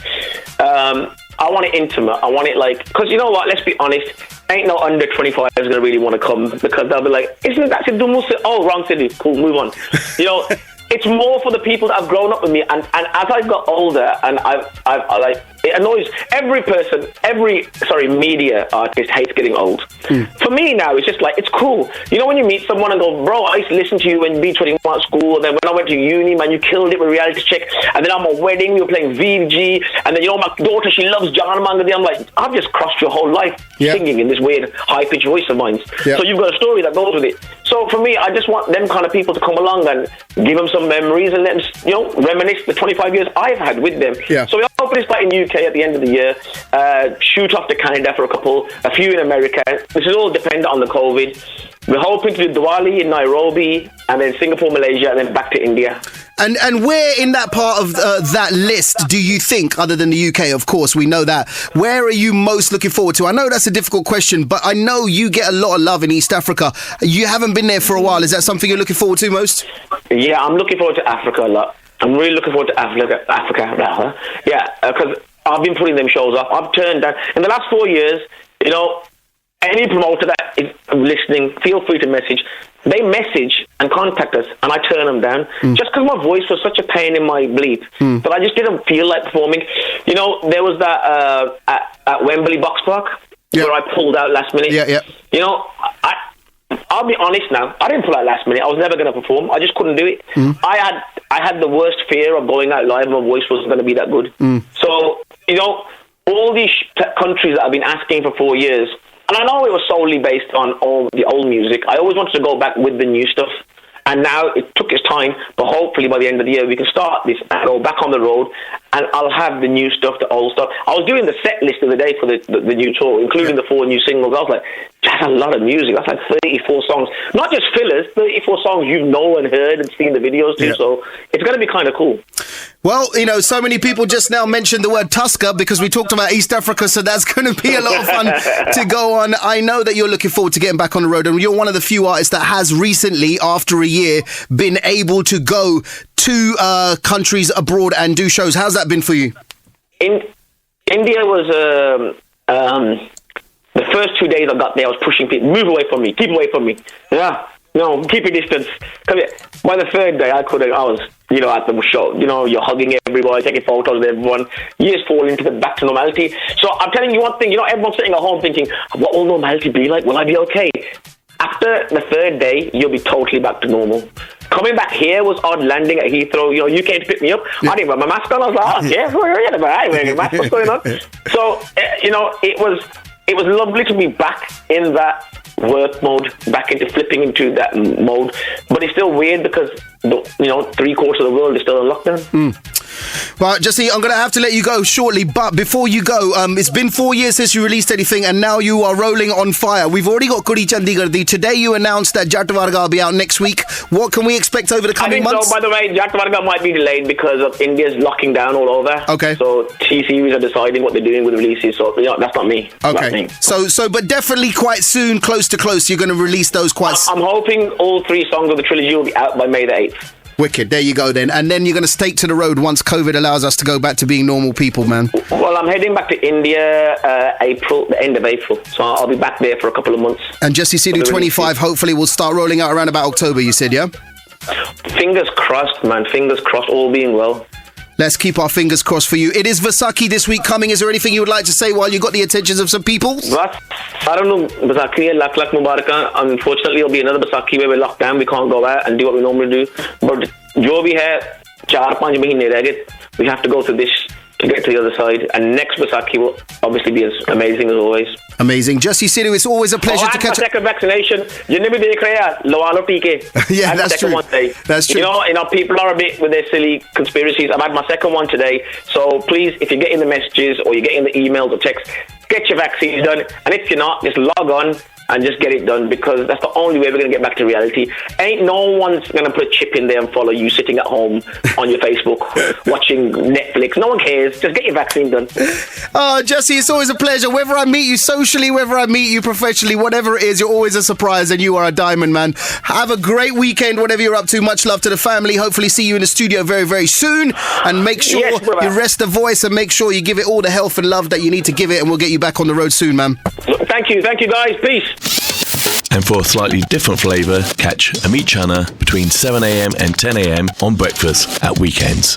I want it intimate. I want it like... Because you know what? Let's be honest. Ain't no under 25 is going to really want to come, because they'll be like, isn't that Sidhu? Oh, wrong city. Cool, move on. You know... It's more for the people that have grown up with me, and as I got older, and I like, it annoys every media artist hates getting old. For me now, it's just like, it's cool. You know, when you meet someone and go, bro, I used to listen to you when B21 at school, and then when I went to uni, man, you killed it with Reality Check, and then on my wedding, we were playing VG, and then, you know, my daughter, she loves John Mangadi. I'm like, I've just crossed your whole life singing in this weird high-pitched voice of mine. So you've got a story that goes with it. So for me, I just want them kind of people to come along and give them some memories and let them, you know, reminisce the 25 years I've had with them. So we're hoping to start in UK at the end of the year, shoot off to Canada for a few in America. This is all dependent on the COVID. We're hoping to do Diwali in Nairobi, and then Singapore, Malaysia, and then back to India. And where in that part of that list do you think, other than the UK, of course, we know that, where are you most looking forward to? I know that's a difficult question, but I know you get a lot of love in East Africa. You haven't been there for a while. Is that something you're looking forward to most? Yeah, I'm looking forward to Africa a lot. I'm really looking forward to Africa. Yeah, because I've been putting them shows up. I've turned down, in the last 4 years, you know, any promoter that is listening, feel free to message. They message and contact us, and I turn them down just because my voice was such a pain in my bleep that I just didn't feel like performing. You know, there was that at Wembley Box Park where I pulled out last minute. You know, I'll be honest now. I didn't pull out last minute. I was never going to perform. I just couldn't do it. I had the worst fear of going out live. My voice wasn't going to be that good. So, you know, all these countries that I've been asking for 4 years. And I know it was solely based on all the old music. I always wanted to go back with the new stuff. And now it took its time, but hopefully by the end of the year we can start this and go back on the road, and I'll have the new stuff, the old stuff. I was doing the set list of the day for the new tour, including the 4 new singles. I was like, that's a lot of music. That's like 34 songs. Not just fillers, 34 songs you've known and heard and seen the videos too. So it's going to be kind of cool. Well, so many people just now mentioned the word Tusker because we talked about East Africa, so that's going to be a lot of fun to go on. I know that you're looking forward to getting back on the road, and you're one of the few artists that has recently, after a year, been able to go to countries abroad and do shows. How's that been for you? India was the first 2 days I got there. I was pushing people, move away from me, keep away from me. Yeah, no, keep your distance. Come here. By the third day, I was, at the show. You're hugging everybody, taking photos with everyone. You just fall into the back to normality. So I'm telling you one thing. Everyone's sitting at home thinking, what will normality be like? Will I be okay? After the third day, you'll be totally back to normal. Coming back here was odd. Landing at Heathrow, you came to pick me up. Yeah. I didn't have my mask on. I was like, yeah, I ain't wearing a mask. What's going on? So, it was lovely to be back in that work mode, back into flipping into that mode. But it's still weird because, 3/4 of the world is still in lockdown. Well, Jesse, I'm going to have to let you go shortly, but before you go, it's been 4 years since you released anything, and now you are rolling on fire. We've already got Kudi Chandigarh. Today you announced that Jatt Varga will be out next week. What can we expect over the coming months? So, by the way, Jatt Varga might be delayed because of India's locking down all over. Okay. So T-Series are deciding what they're doing with the releases, so that's not me. Okay. So, but definitely quite soon, close to close, you're going to release those quite soon. I'm hoping all 3 songs of the trilogy will be out by May the 8th. Wicked. There you go then. And then you're going to stake to the road once COVID allows us to go back to being normal people, man. Well, I'm heading back to India the end of April. So I'll be back there for a couple of months. And Jesse Sidhu 25 hopefully will start rolling out around about October, you said, yeah? Fingers crossed, man. Fingers crossed, all being well. Let's keep our fingers crossed for you. It is Vaisakhi this week coming. Is there anything you would like to say while you got the attentions of some people? I don't know. Vaisakhi hai, lakh Mubarak. Unfortunately, it'll be another Vaisakhi where we're locked down. We can't go out and do what we normally do. But jo bhi hai, 4-5 mahine reh gaye. We have to go through this to get to the other side. And next Vaisakhi will obviously be as amazing as always. Amazing. Jesse Sidhu, it's always a pleasure to catch up. Second vaccination. Jinne bhi dekh rahe hain, lwa lo teeke. Yeah, that's true. That's true. People are a bit with their silly conspiracies. I've had my second one today. So please, if you're getting the messages or you're getting the emails or texts, get your vaccines done. And if you're not, just log on and just get it done, because that's the only way we're going to get back to reality. Ain't no one's going to put a chip in there and follow you sitting at home on your Facebook watching Netflix. No one cares. Just get your vaccine done. Oh, Jesse, it's always a pleasure. Whether I meet you socially, whether I meet you professionally, whatever it is, you're always a surprise and you are a diamond, man. Have a great weekend, whatever you're up to. Much love to the family. Hopefully see you in the studio very, very soon. And make sure you rest the voice and make sure you give it all the health and love that you need to give it, and we'll get you back on the road soon, man. Thank you guys. Peace. And for a slightly different flavour, catch Ameet Chana between 7 a.m. and 10 a.m. on breakfast at weekends.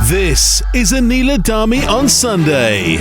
This is Anila Dhami on Sunday.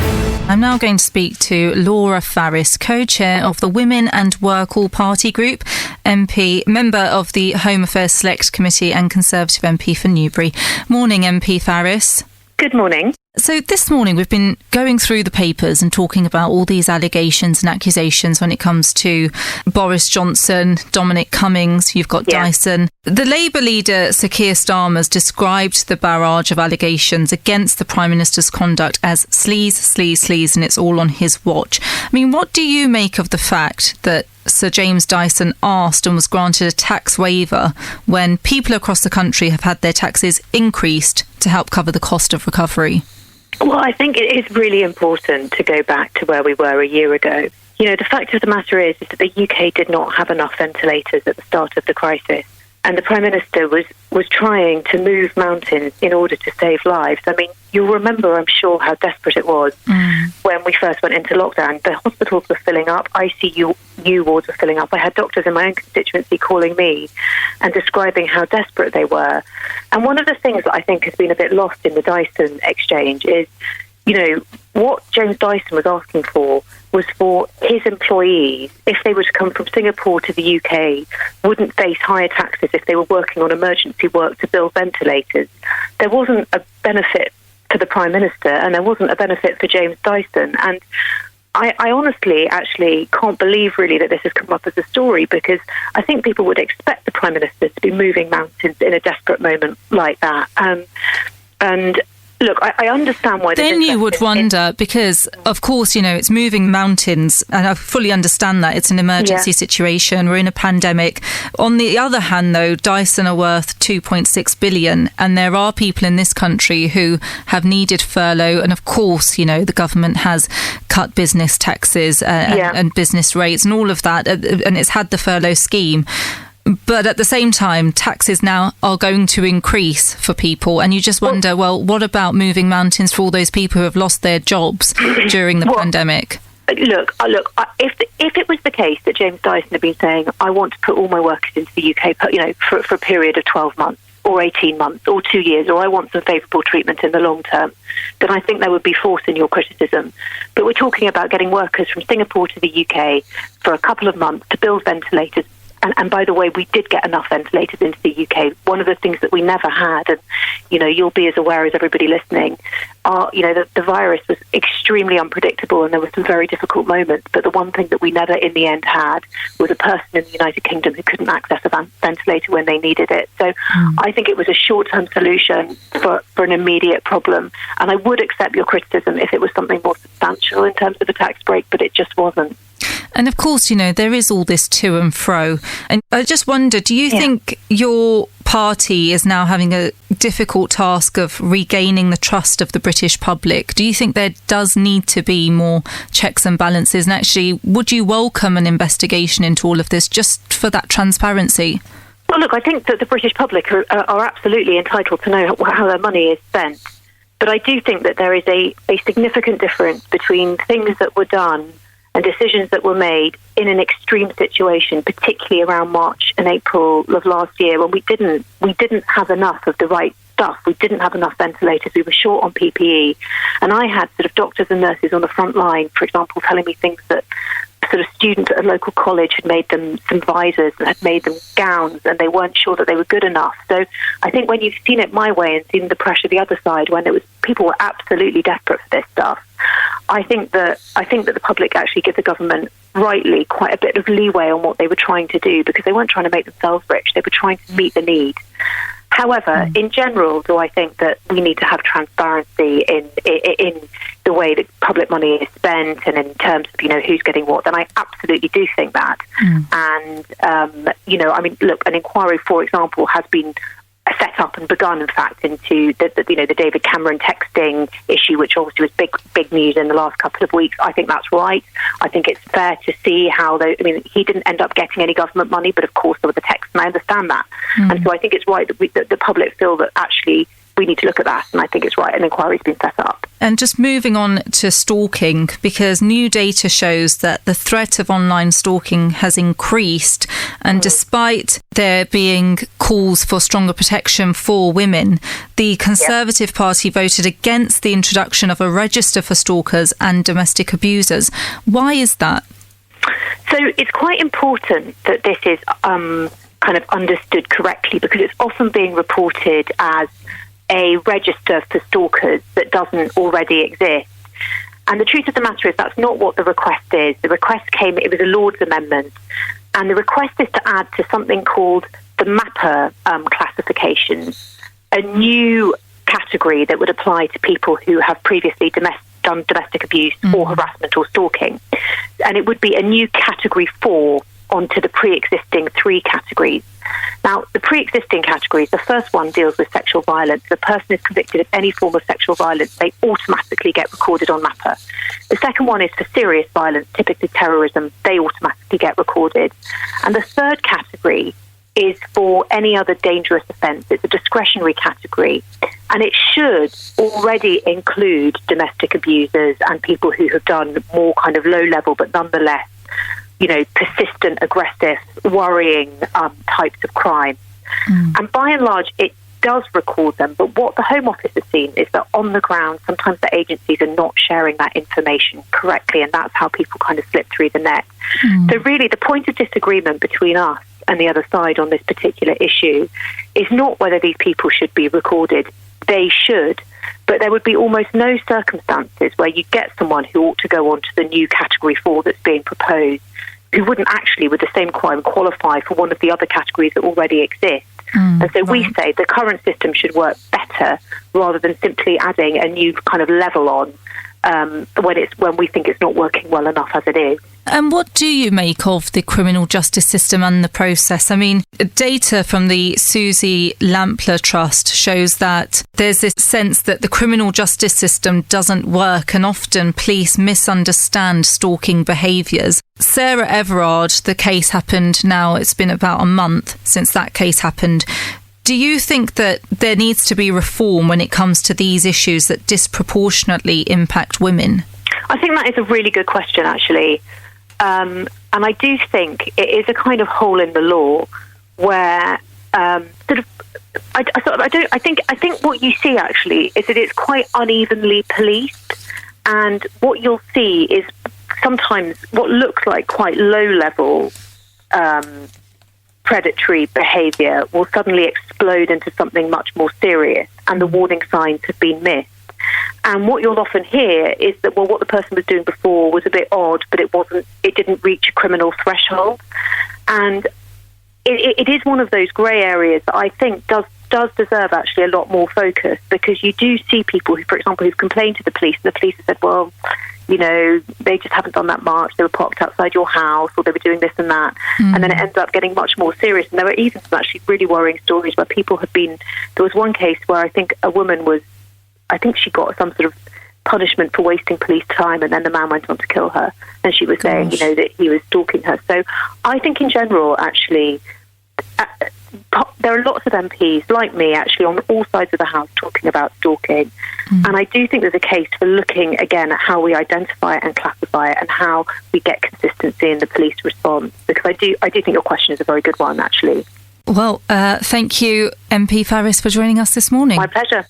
I'm now going to speak to Laura Farris, co-chair of the Women and Work All Party Group, MP, member of the Home Affairs Select Committee and Conservative MP for Newbury. Morning, MP Farris. Good morning. So this morning we've been going through the papers and talking about all these allegations and accusations when it comes to Boris Johnson, Dominic Cummings, you've got Dyson. The Labour leader, Sir Keir Starmer's described the barrage of allegations against the Prime Minister's conduct as sleaze, and it's all on his watch. I mean, what do you make of the fact that Sir James Dyson asked and was granted a tax waiver when people across the country have had their taxes increased to help cover the cost of recovery? Well, I think it is really important to go back to where we were a year ago. The fact of the matter is that the UK did not have enough ventilators at the start of the crisis. And the Prime Minister was trying to move mountains in order to save lives. I mean, you'll remember, I'm sure, how desperate it was when we first went into lockdown. The hospitals were filling up, ICU wards were filling up. I had doctors in my own constituency calling me and describing how desperate they were. And one of the things that I think has been a bit lost in the Dyson exchange is, what James Dyson was asking for was for his employees, if they were to come from Singapore to the UK, wouldn't face higher taxes if they were working on emergency work to build ventilators. There wasn't a benefit for the Prime Minister, and there wasn't a benefit for James Dyson. And I honestly actually can't believe really that this has come up as a story, because I think people would expect the Prime Minister to be moving mountains in a desperate moment like that. And look, I understand why. Then you would wonder, because of course, it's moving mountains, and I fully understand that it's an emergency situation. We're in a pandemic. On the other hand, though, Dyson are worth 2.6 billion, and there are people in this country who have needed furlough, and of course, the government has cut business taxes and business rates and all of that, and it's had the furlough scheme. But at the same time, taxes now are going to increase for people. And you just wonder, well, what about moving mountains for all those people who have lost their jobs during the pandemic? Look. If it was the case that James Dyson had been saying, I want to put all my workers into the UK, for a period of 12 months or 18 months or 2 years, or I want some favourable treatment in the long term, then I think there would be force in your criticism. But we're talking about getting workers from Singapore to the UK for a couple of months to build ventilators. And by the way, we did get enough ventilators into the UK. One of the things that we never had, and you'll be as aware as everybody listening, the virus was extremely unpredictable, and there were some very difficult moments. But the one thing that we never, in the end, had was a person in the United Kingdom who couldn't access a ventilator when they needed it. So I think it was a short-term solution for an immediate problem. And I would accept your criticism if it was something more substantial in terms of a tax break, but it just wasn't. And of course, there is all this to and fro. And I just wonder, do you think your party is now having a difficult task of regaining the trust of the British public? Do you think there does need to be more checks and balances? And actually, would you welcome an investigation into all of this just for that transparency? Well, look, I think that the British public are absolutely entitled to know how their money is spent. But I do think that there is a significant difference between things that were done and decisions that were made in an extreme situation, particularly around March and April of last year, when we didn't have enough of the right stuff. We didn't have enough ventilators. We were short on PPE. And I had sort of doctors and nurses on the front line, for example, telling me things that sort of students at a local college had made them some visors and had made them gowns, and they weren't sure that they were good enough. So I think when you've seen it my way and seen the pressure the other side, when people were absolutely desperate for this stuff, I think that the public actually give the government, rightly, quite a bit of leeway on what they were trying to do, because they weren't trying to make themselves rich. They were trying to meet the need. However, in general, do I think that we need to have transparency in the way that public money is spent and in terms of, who's getting what? Then I absolutely do think that. And, look, an inquiry, for example, has been set up and begun, in fact, into the David Cameron texting issue, which obviously was big news in the last couple of weeks. I think that's right. I think it's fair to see how he didn't end up getting any government money, but of course there was a text, and I understand that. And so I think it's right that the public feel that actually we need to look at that, and I think it's right an inquiry's been set up. And just moving on to stalking, because new data shows that the threat of online stalking has increased, and despite there being calls for stronger protection for women, the Conservative Party voted against the introduction of a register for stalkers and domestic abusers. Why is that? So it's quite important that this is kind of understood correctly, because it's often being reported as a register for stalkers that doesn't already exist. And the truth of the matter is that's not what the request is. The request it was a Lord's amendment, and the request is to add to something called the MAPPA classification, a new category that would apply to people who have previously done domestic abuse or harassment or stalking. And it would be a new category 4 onto the pre-existing 3 categories. Now, the pre-existing categories, the first one deals with sexual violence. If a person is convicted of any form of sexual violence, they automatically get recorded on MAPPA. The second one is for serious violence, typically terrorism. They automatically get recorded. And the third category is for any other dangerous offence. It's a discretionary category. And it should already include domestic abusers and people who have done more kind of low-level, but nonetheless, persistent, aggressive, worrying types of crime. And by and large, it does record them. But what the Home Office has seen is that on the ground, sometimes the agencies are not sharing that information correctly, and that's how people kind of slip through the net. So really, the point of disagreement between us and the other side on this particular issue is not whether these people should be recorded. They should. But there would be almost no circumstances where you get someone who ought to go on to the new Category 4 that's being proposed, who wouldn't actually, with the same crime, qualify for one of the other categories that already exist. And so we say the current system should work better rather than simply adding a new kind of level on when we think it's not working well enough as it is. And what do you make of the criminal justice system and the process? I mean, data from the Susie Lampler Trust shows that there's this sense that the criminal justice system doesn't work, and often police misunderstand stalking behaviours. Sarah Everard, the case happened now, it's been about a month since that case happened. Do you think that there needs to be reform when it comes to these issues that disproportionately impact women? I think that is a really good question, actually. And I do think it is a kind of hole in the law where I think what you see actually is that it's quite unevenly policed, and what you'll see is sometimes what looks like quite low level predatory behaviour will suddenly explode into something much more serious, and the warning signs have been missed. And what you'll often hear is that, well, what the person was doing before was a bit odd, but it didn't reach a criminal threshold. And it is one of those grey areas that I think does deserve actually a lot more focus, because you do see people who, for example, who've complained to the police, and the police have said, well, you know, they just haven't done that much, they were parked outside your house, or they were doing this and that, and then it ends up getting much more serious. And there were even some actually really worrying stories where people have been, there was one case where I think a woman was, I think she got some sort of punishment for wasting police time, and then the man went on to kill her, and she was saying, you know, that he was stalking her. So I think in general, actually, there are lots of MPs like me actually on all sides of the house talking about stalking, and I do think there's a case for looking again at how we identify it and classify it, and how we get consistency in the police response, because I do think your question is a very good one, actually. Well, thank you, MP Farris, for joining us this morning. My pleasure.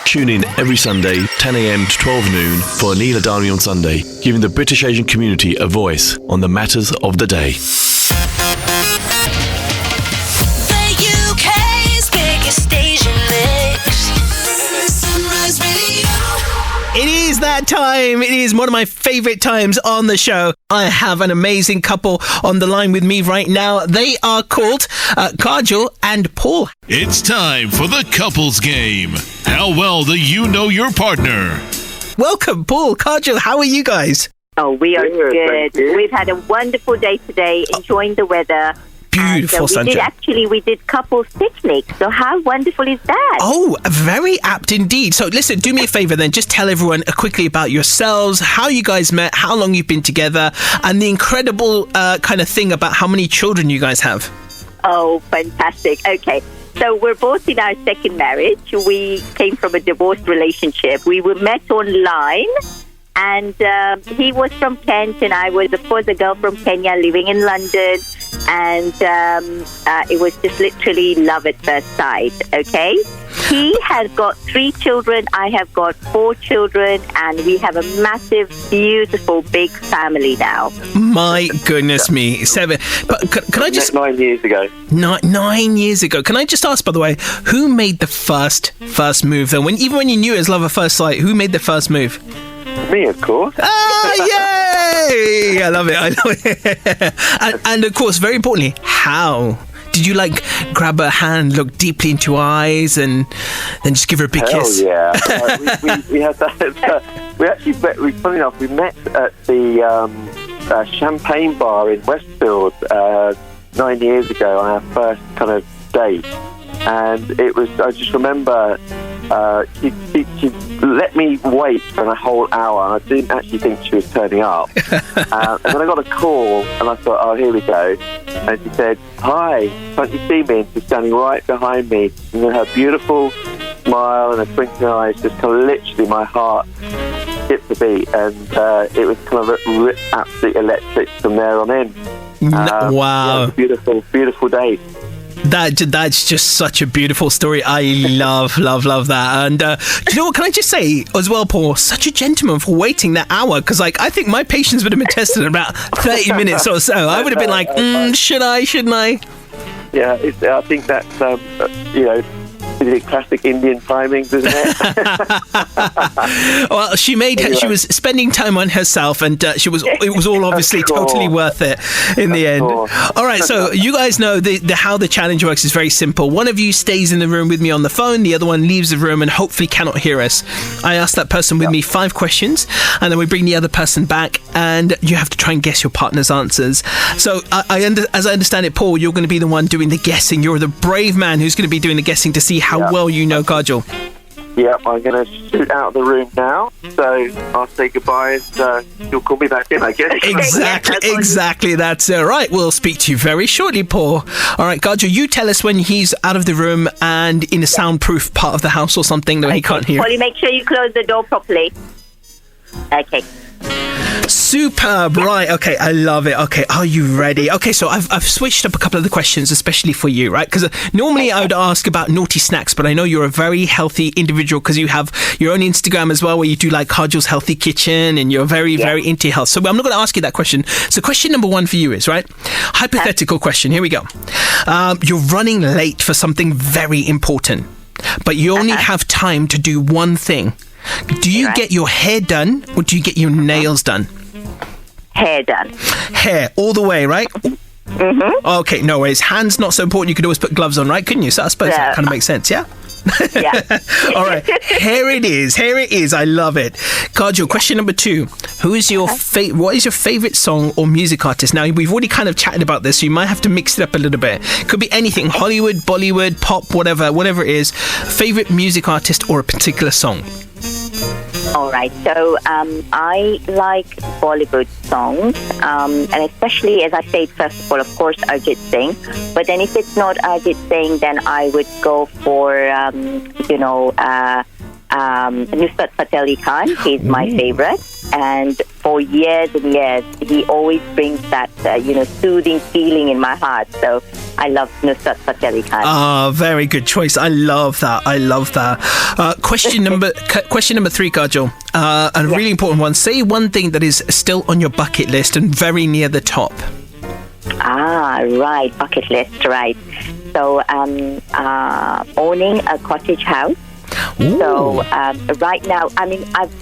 Tune in every Sunday, 10 a.m. to 12 noon for Anila Dhami on Sunday, giving the British Asian community a voice on the matters of the day. The UK's biggest Asian mix. Sunrise Radio. It is that time. It is one of my favourite times on the show. I have an amazing couple on the line with me right now. They are called Kajal and Paul. It's time for the couples game. How well do you know your partner? Welcome, Paul, Kajal. How are you guys? Oh, we are good. We've had a wonderful day today, enjoying the weather. Beautiful sunshine. We did couples picnic. So how wonderful is that? Oh, very apt indeed. So listen, do me a favour then. Just tell everyone quickly about yourselves, how you guys met, how long you've been together, and the incredible kind of thing about how many children you guys have. Oh, fantastic. Okay. So we're both in our second marriage. We came from a divorced relationship. We were met online. And he was from Kent, and I was, of course, a girl from Kenya living in London. And it was just literally love at first sight, okay? He has got 3 children. I have got 4 children. And we have a massive, beautiful, big family now. My goodness me. 7. But can I just... 9 years ago. 9 years ago. Can I just ask, by the way, who made the first move, though? Even when you knew it was love at first sight, who made the first move? Me, of course. Ah, yay! I love it. And of course, very importantly, how? Did you grab her hand, look deeply into her eyes, and then just give her a big kiss? Yeah. we had that. We actually met, funny enough, we met at the Champagne Bar in Westfield 9 years ago on our first kind of date. And it was, I just remember, she let me wait for a whole hour, and I didn't actually think she was turning up. And then I got a call, and I thought, oh, here we go. And she said, hi, can't you see me? And she's standing right behind me. And then her beautiful smile and her twinkling eyes, just kind of literally my heart skipped a beat. And it was kind of absolutely electric from there on in. Wow. Yeah, it was a beautiful, beautiful day. That's just such a beautiful story. I love that. And you know what, can I just say as well, Paul, such a gentleman for waiting that hour, because I think my patience would have been tested in about 30 minutes or so. I would have been like, should I, shouldn't I? Yeah, I think that's it classic Indian timings, isn't it? Well, she was spending time on herself, and it was all obviously totally worth it in the end. All right, so you guys know how the challenge works is very simple. One of you stays in the room with me on the phone, the other one leaves the room and hopefully cannot hear us. I ask that person with me 5 questions, and then we bring the other person back, and you have to try and guess your partner's answers. So as I understand it, Paul, you're going to be the one doing the guessing. You're the brave man who's going to be doing the guessing to see how well you know Kajol. Yep, I'm going to shoot out of the room now, so I'll say goodbye and you'll call me back in, I guess. Exactly, that's it. Right, we'll speak to you very shortly, Paul. All right, Kajol, you tell us when he's out of the room and in a soundproof part of the house or something that he can't hear. Polly, make sure you close the door properly. Okay. Superb. Right, okay, I love it. Okay, are you ready? Okay, so I've switched up a couple of the questions, especially for you, right? Because normally I would ask about naughty snacks, but I know you're a very healthy individual because you have your own Instagram as well, where you do like Kajol's Healthy Kitchen, and you're very into health. So I'm not going to ask you that question. So question number 1 for you is, right, hypothetical question. Here we go. You're running late for something very important, but you only have time to do one thing. Do you get your hair done or do you get your nails done? Hair done. Hair, all the way, right? Mm-hmm. Okay, no worries. Hands not so important. You could always put gloves on, right? Couldn't you? So I suppose that kind of makes sense, yeah? Yeah. All right. Here it is. I love it. Kajol, question number 2. What is your favourite song or music artist? Now, we've already kind of chatted about this, so you might have to mix it up a little bit. Could be anything. Hollywood, Bollywood, pop, whatever it is. Favourite music artist or a particular song? All right, so I like Bollywood songs, and especially, as I said, first of all, of course, Arjit Singh. But then if it's not Arjit Singh, then I would go for, Nusrat Fateh Ali Khan. He's my favorite. And for years and years, he always brings that, soothing feeling in my heart. So I love Nusrat Fateh Ali Khan. Ah, very good choice. I love that. Question number 3, Kajol. A really important one. Say one thing that is still on your bucket list and very near the top. Ah, right. Bucket list, right. So owning a cottage house. Ooh. So right now,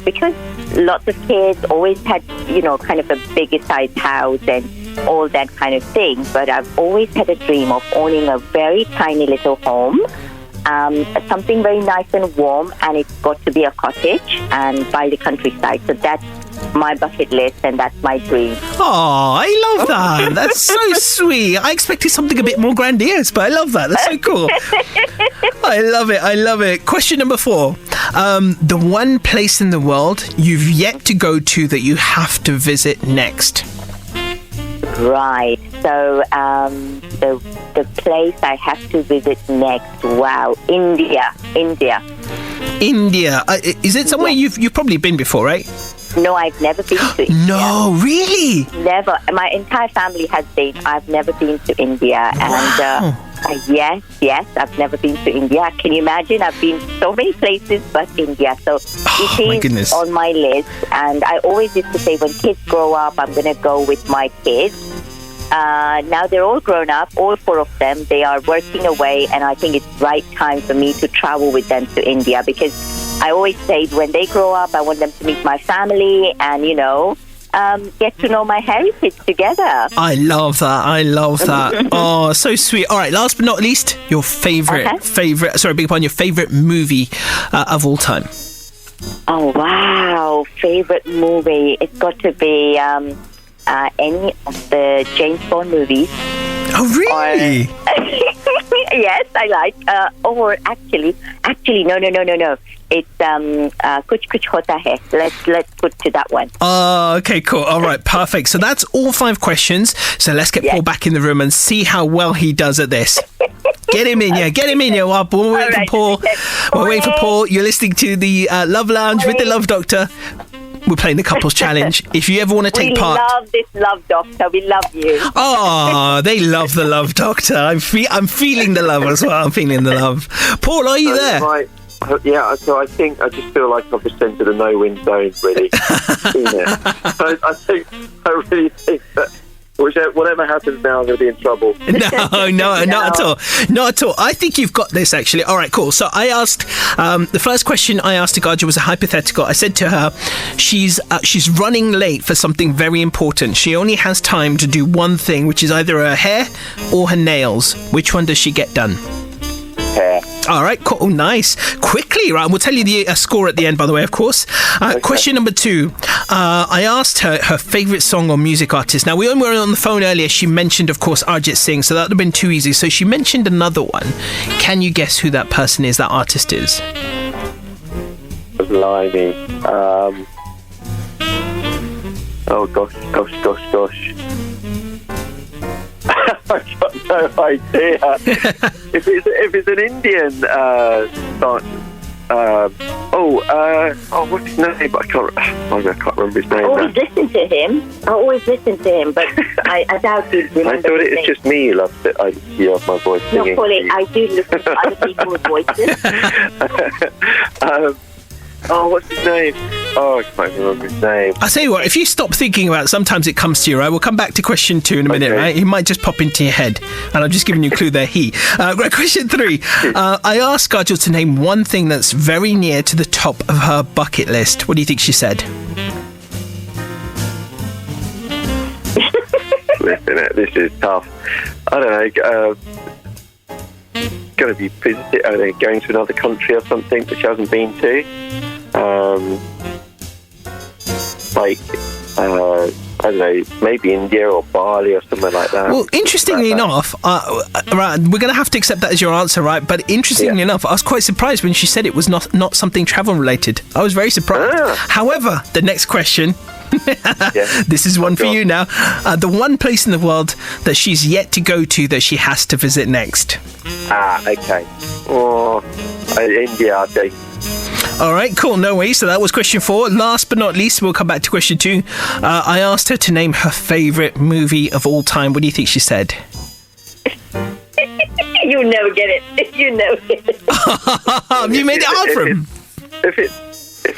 because lots of kids always had, kind of a bigger sized house and all that kind of thing. But I've always had a dream of owning a very tiny little home, something very nice and warm, and it's got to be a cottage and by the countryside. So that's my bucket list, and that's my dream. Oh, I love that. That's so sweet. I expected something a bit more grandiose, but I love that. That's so cool. I love it. Question number 4. The one place in the world you've yet to go to that you have to visit next. Right. So the place I have to visit next. Wow, India. Is it somewhere you've probably been before, right? No, I've never been to India. No, really? Never. My entire family has been. I've never been to India. Wow. And yes, I've never been to India. Can you imagine? I've been so many places but India. So it is on my list. And I always used to say, when kids grow up, I'm going to go with my kids. Now they're all grown up, all 4 of them. They are working away, and I think it's right time for me to travel with them to India, because I always say when they grow up, I want them to meet my family and, get to know my heritage together. I love that. Oh, so sweet. All right, last but not least, your favorite movie of all time. Oh, wow. Favorite movie. It's got to be any of the James Bond movies. Oh, really? Yes, I like. Or actually, no. It's Kuch Hota Hai. Let's put to that one. Oh, okay, cool. All right, perfect. So that's all 5 questions. So let's get Paul back in the room and see how well he does at this. Get him in here. We're waiting for Paul. You're listening to the Love Lounge with the Love Doctor. We're playing the couples challenge. If you ever want to take part, we love this Love Doctor. We love you. Oh, they love the Love Doctor. I'm feeling the love as well. I'm feeling the love. Paul, are you there? Right. Yeah, so I just feel like I've just entered a no-win zone, really. So I really think that Whatever happens now, I'm going to be in trouble. No, not at all. Not at all. I think you've got this, actually. All right, cool. So I asked, the first question I asked to Kajol was a hypothetical. I said to her, she's running late for something very important. She only has time to do one thing, which is either her hair or her nails. Which one does she get done? Hair. All right, cool. Oh, nice. Quickly, right? We'll tell you the score at the end, by the way, of course. Okay. Question number 2. I asked her favourite song or music artist. Now, we were on the phone earlier. She mentioned, of course, Arjit Singh, so that would have been too easy. So she mentioned another one. Can you guess who that person is, that artist is? Blimey. Oh, gosh. I've got no idea. if it's an Indian song, what's his name? But I can't remember his name. I always listen to him, but I doubt you'd remember. I thought it was just me who loved it. You love my voice singing. No, Polly, I do listen to other people's voices. What's his name? I can't remember his name. I'll tell you what, if you stop thinking about it, sometimes it comes to you, right? We'll come back to question 2 in a minute, right? It might just pop into your head. And I'm just giving you a clue there, he. Right, question 3. I asked Kajol to name one thing that's very near to the top of her bucket list. What do you think she said? Listen, this is tough. I don't know. Going to be going to another country or something that she hasn't been to. I don't know, maybe India or Bali or something like that. Well, interestingly enough, right, we're going to have to accept that as your answer, right? But interestingly enough, I was quite surprised when she said it was not something travel related. I was very surprised. However, the next question. This is one for you now. The one place in the world that she's yet to go to that she has to visit next. Okay. India, I think. All right, cool. No way. So that was question 4. Last but not least, we'll come back to question 2. I asked her to name her favourite movie of all time. What do you think she said? You never get it. You never get it. You made it hard for him. If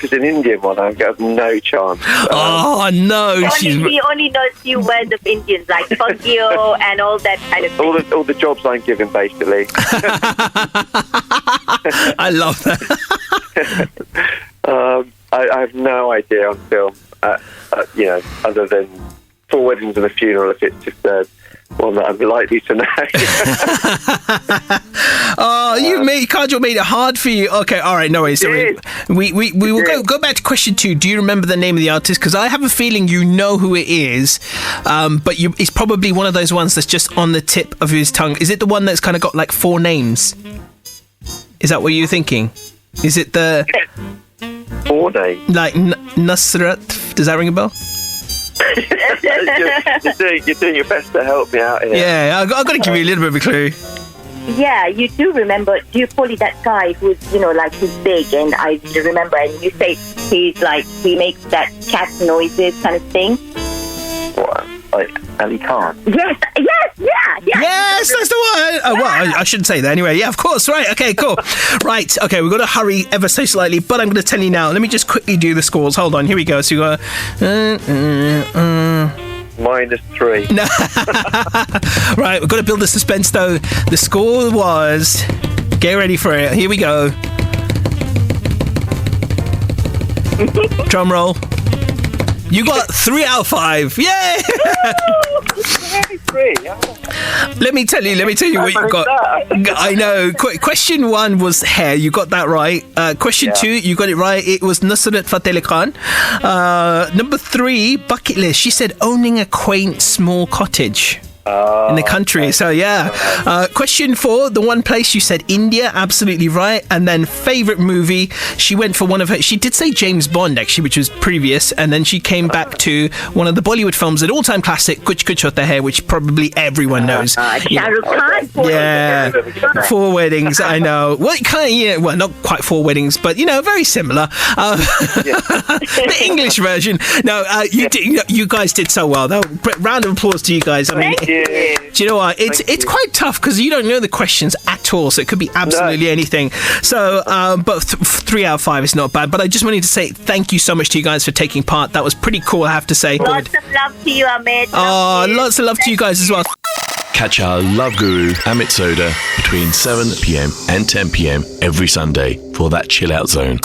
it's an Indian one, I've got no chance. No. He only knows few words of Indians, like fuck you and all that kind of thing. All the jobs I'm given, basically. I love that. I have no idea on film, other than 4 Weddings and a Funeral, if it's just one that I'm likely to know. Kajol made it hard for you. Okay, all right, no worries. So we will go back to question 2. Do you remember the name of the artist? Because I have a feeling you know who it is, but it's probably one of those ones that's just on the tip of his tongue. Is it the one that's kind of got like 4 names? Is that what you're thinking? Is it the 4 names? Like Nusrat? Does that ring a bell? You're doing your best to help me out here. Yeah, I've got to give you a little bit of a clue. Yeah, you do remember. Do you follow that guy who's, he's big, and I remember, and you say he makes that cat noises kind of thing? What? Like Ali Khan? Yes, Yes, that's the one. Oh, well, I shouldn't say that anyway. Yeah, of course. Right. Okay, cool. Right. Okay, we've got to hurry ever so slightly, but I'm going to tell you now. Let me just quickly do the scores. Hold on. Here we go. So you got -3. Right, we've got to build the suspense though. The score was, get ready for it. Here we go. Drum roll. You got 3 out of 5. Yay! 3. Let me tell you what you got. I know. Question 1 was hair. You got that right. Question 2, you got it right. It was Nusrat Fateh Ali Khan. Number 3, bucket list. She said owning a quaint small cottage in the country. So yeah. Question 4, the one place you said India, absolutely right. And then favourite movie, she went for one of her, she did say James Bond actually, which was previous, and then she came back to one of the Bollywood films, an all-time classic, Kuch Kuch Hota Hai, which probably everyone knows. Yeah, 4 Weddings, I know. Well, well, not quite 4 Weddings, but very similar. The English version. No, you guys did so well though. Round of applause to you guys. I mean, you. Do you know what? It's quite tough because you don't know the questions at all, so it could be absolutely anything. So, but 3 out of 5 is not bad. But I just wanted to say thank you so much to you guys for taking part. That was pretty cool, I have to say. Lots of love to you, Amit. Oh, lots of love to you guys as well. Catch our love guru, Amit Sodha, between 7 p.m. and 10 p.m. every Sunday for that chill out zone.